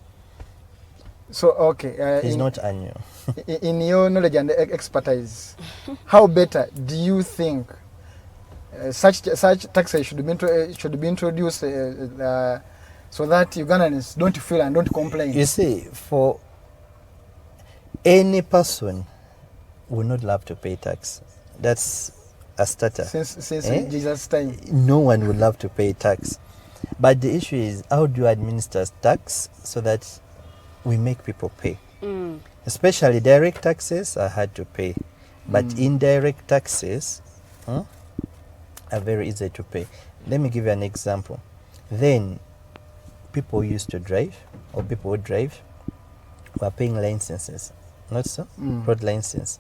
So okay, It's not annual. in your knowledge and expertise, how better do you think such taxes should be introduced so that Ugandans don't feel and don't complain? You see, for any person would not love to pay tax. That's a starter. Since Jesus' time. No one would love to pay tax. But the issue is, how do you administer tax so that we make people pay? Especially direct taxes are hard to pay. But indirect taxes are very easy to pay. Let me give you an example. Then, people used to drive, or people who drive, were paying licenses. Not so? Road license.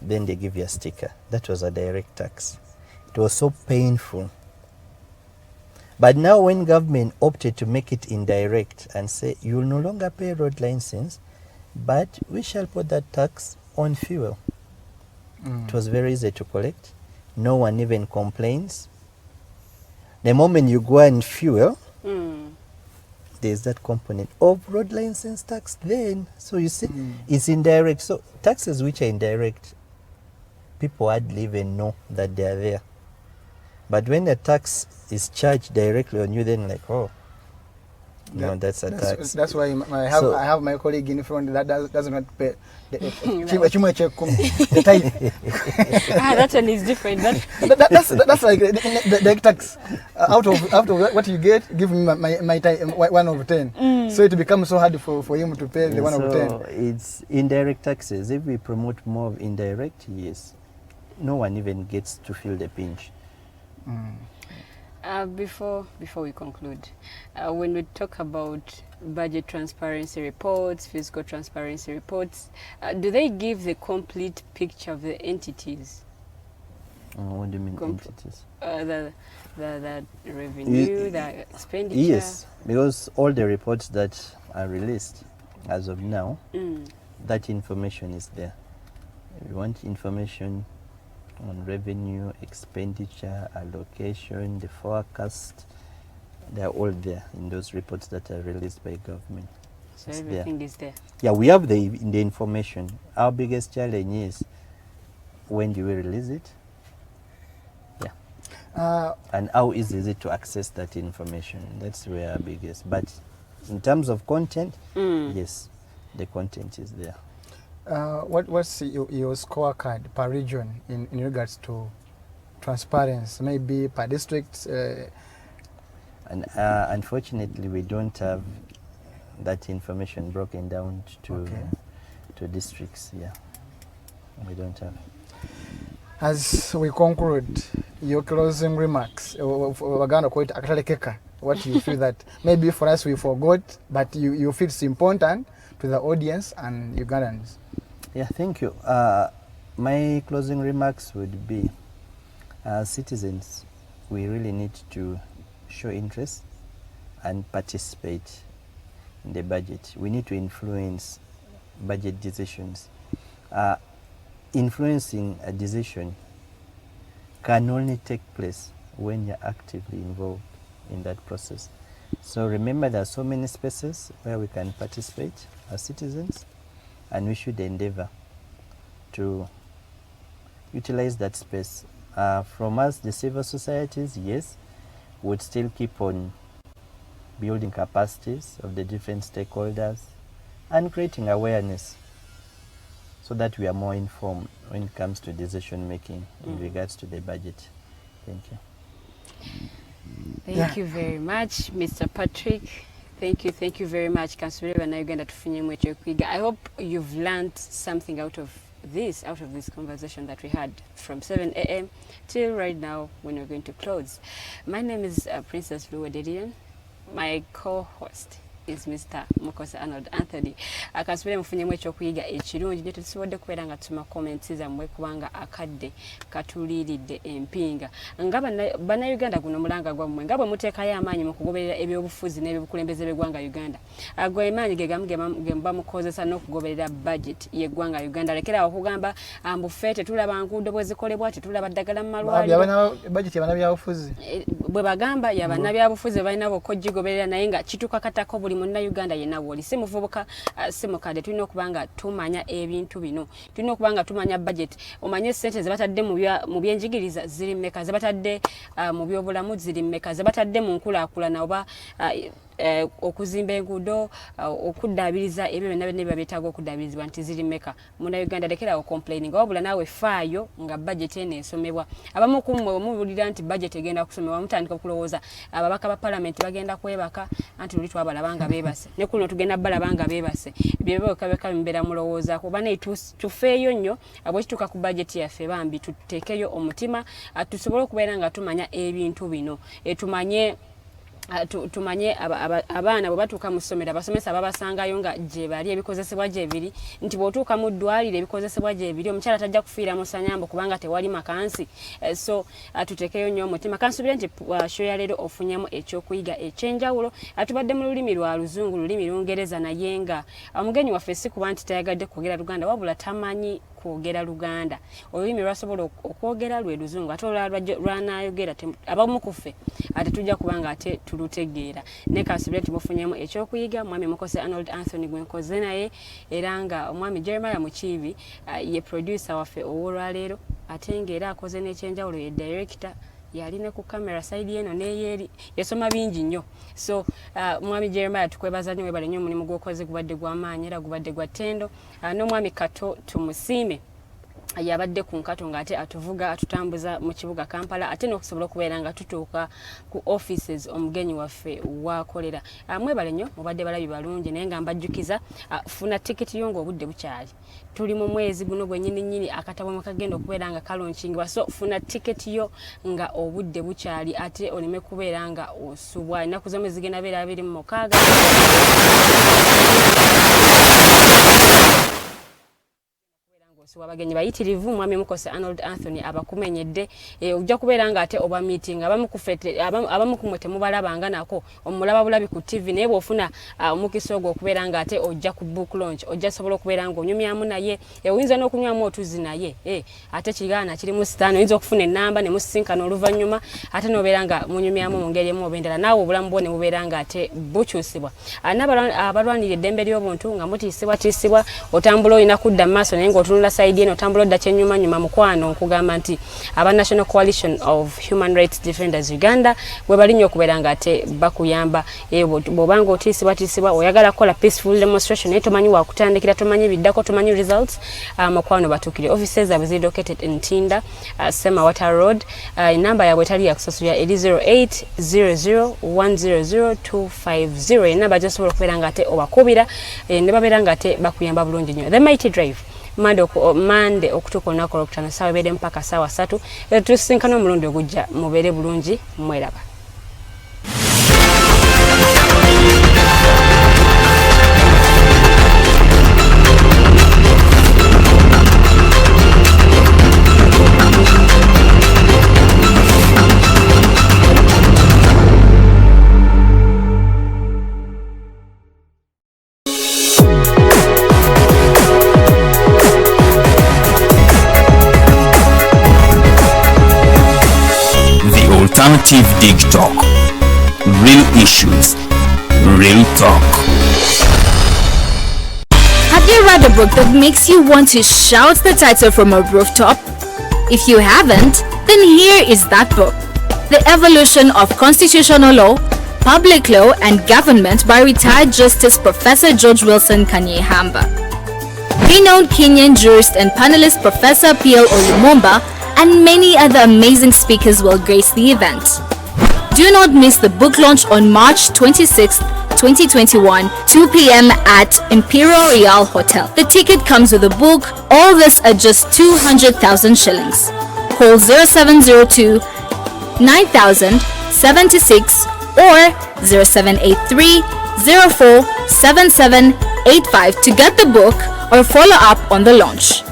Then they give you a sticker. That was a direct tax. It was so painful. But now when government opted to make it indirect and say you will no longer pay road license, but we shall put that tax on fuel. It was very easy to collect. No one even complains. The moment you go and fuel, there's that component of road license tax then. So you see, it's indirect. So taxes which are indirect, people hardly even know that they are there. But when the tax is charged directly on you, then like, oh, no, that's a tax. That's why I have my colleague in front that does not pay the tithe. That one is different. That's like the tax. Out of what you get, give me my tithe, 1 over 10. So it becomes so hard for him to pay the 1 over 10. It's indirect taxes. If we promote more of indirect, yes, no one even gets to feel the pinch. Before we conclude, when we talk about budget transparency reports, fiscal transparency reports, do they give the complete picture of the entities? What do you mean entities? The revenue, the expenditure? Yes, because all the reports that are released as of now, that information is there. If you want information on revenue, expenditure, allocation, the forecast, they are all there in those reports that are released by government. So everything is there. Yeah, we have the information. Our biggest challenge is, when do we release it? Yeah. And how easy is it to access that information? That's where our biggest. But in terms of content, yes, the content is there. What's your scorecard per region in regards to transparency, maybe per district? And unfortunately, we don't have that information broken down to districts. Yeah, we don't have. As we conclude, your closing remarks, Waganda call it akatalekeka. what you feel that maybe for us we forgot, but you feel it's important to the audience and Ugandans. Yeah, thank you. My closing remarks would be, as citizens, we really need to show interest and participate in the budget. We need to influence budget decisions. Influencing a decision can only take place when you're actively involved in that process. So remember, there are so many spaces where we can participate as citizens, and we should endeavor to utilize that space. From us, the civil societies, yes, would still keep on building capacities of the different stakeholders and creating awareness so that we are more informed when it comes to decision making in regards to the budget. Thank you. Thank you very much, Mr. Patrick. Thank you very much. I hope you've learned something out of this conversation that we had from 7 a.m. till right now when we're going to close. My name is Princess Luwedde. My co-host is Mr. Mukose Arnold Anthony. Akasubire mufunyemu ekyokuyiga ekirungi nyo tusobodde kubeera nga tuma comments zammwe kubanga akadde katuliiridde empinga nga bannayuganda guno mulanga gwammwe nga bwe muteekayo amaanyi mu kugoberera ebyobufuzi n'ebyobukulembeze b'eggwanga Uganda ago emaanyi ge muba mukozesa n'okugoberera budget y'eggwanga Uganda lekeraawo okugamba mbufe tetulaba nguudo bwe zikolebwa tetulaba ddagala mu malwaliro budget y'abannabyabufuzi bwe bagamba y'abannabyabufuzi balina okujjigoberera naye nga kitukakatako buli Munnayuganda yenna woli si muvubuka si mukadde tulina okubanga tumanya ebintu bino tulina okubanga tumanya budget omanye sente ze batadde mu byenjigiriza ziri mmeka ze batadde mu byobulamu ziri mmeka ze batadde mu nkulaakulana oba okuzimba enguudo okuddaabiriza ebyo byonna byonna byetaaga okuddaabirizibwa nti ziri mmeka Munnayuganda lekera complaining wabula naawe faayo nga budget eno esomebwa abamu ku mmwe muwulira nti budget egenda kusomebwa mutandika okulowooza ababaka ba parliament bagenda kwebaka anti luli twabalabanga beebase ne kuno tugenda balabanga beebase ebyo beka mbeera mulowooza kuba naye tufeeyo nnyo abwekituuka ku budget yaffe bambi tuteekeyo omutima tusobole okubeera nga tumanya ebintu bino tumanye abaana bwe batuuka mu ssomero abasomesa babasangayo nga gye bali ebikozesebwa gye biri nti bw'otuuka mu ddwaliro ebikozesebwa gye biri omukyala tajja kufiira mu ssanyambo kubanga tewali makansi so tuteekeyo nnyo omutima kansubire nti show ya leero ofunyemu ekyokuyiga ekyenjawulo tubadde mu lulimi lwa luzungu lulimi lungereza naye nga omugenyi waffe si kuba nti tayagadde kwogera Luganda wabula tamanyi kwogera Luganda olulimi lwasobola okwogera lwe luzungu ate lwanayogera abamu ku ffe ate tujja kubanga ate tulutegeera ne kasubire nti mufunyemu ekyokuyiga mwami Mukose Arnold Anthony gwenkoze naye era nga omwami Jeremiah Mukiibi ye producer waffe ow'olwaleero ate ng'era akoze n'ekyenjawulo ye director yali ne ku camera side eno neyeeri yasoma bingi nnyo so mwami Jeremiah tukwebaza nnyo webale nnyo omulimu gw'okoze gubadde gw'amaanyi era gubadde gwa ttendo n'omwami Kato tumusiime yabadde ku nkato ng'ate atuvuga atutambuza mu kibuga Kampala ate n'okusobola okubeera nga tutuuka ku offices omugenyi waffe wakolera mwebale nnyo mubadde balabi balungi naye nga mbajjukiza funa tiketi yo ng'obudde bukyali tuli mu mwezi guno gwennyini akatabo mwe kagenda okubeera nga kalonchingibwa so funa tiketi yo nga obudde bukyali ate oleme kubeera nga osubwa ennaku zomwe zigenda beera 26 abagenyi bayitirivu mwami Mukose Arnold Anthony abakumenyedde ojja kubeera nga ate oba meeting abamu kumwe temubalabanga nako omulaba bulabi ku TV naye bw'ofuna omukisa ogwo okubeera nga ate ojja ku book launch ojja sobola okubeera nga onyumyamu naye oyinza n'okunywamu otuzi naye ate kigaana kiri mu sitaani oyinza okufuna ennamba ne musisinkana oluvannyuma ate n'obeera nga munyumyamu mu ngeri emu oba endala naawe obulamu bwo ne bubeera nga ate bukyusibwa abalwanira eddembe ly'obuntu nga mutiisibwa otambula olina kudda mu maaso naye ng'otunula side eno otambula odda kyenyuma mukwano nkugamba nti aba National Coalition of Human Rights Defenders Uganda bwe bali nnyo okubeera nga ate bakuyamba bw'obanga otiisibwa oyagala kukola peaceful demonstration naye tomanyi wakutandikira tomanyi biddako tomanyi results mukwano batukire offices zaabwe ziri located in Tinda Semawata Road enamba yaabwe etali yakusasulira eri 0800100250 enamba gyosobola okubeera nga ate obakubira ne babeera nga ate bakuyamba bulungi nnyo The Mighty Drive Mande okutuuka olunaku olwokutaano ssaawa ebeere mpaka ssaawa 3 tusisinkana omulundi ogujja mubeere bulungi mweraba Dig Talk. Real issues, real talk. Have you read a book that makes you want to shout the title from a rooftop? If you haven't, then here is that book. The Evolution of Constitutional Law, Public Law and Government by retired Justice Professor George Wilson Kanyehamba. Renowned Kenyan jurist and panelist Professor P.L. Olumumba and many other amazing speakers will grace the event. Do not miss the book launch on March 26, 2021, 2 p.m. at Imperial Real Hotel. The ticket comes with a book, all this at just 200,000 shillings. Call 0702 9000 76 or 0783 04 7785 to get the book or follow up on the launch.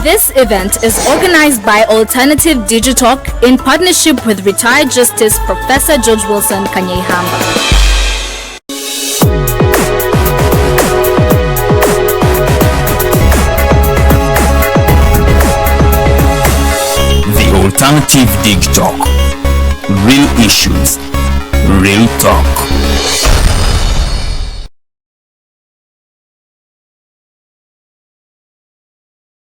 This event is organized by Alternative Digitalk in partnership with retired Justice Professor George Wilson Kanyehamba. The Alternative Dig Talk. Real issues, real talk.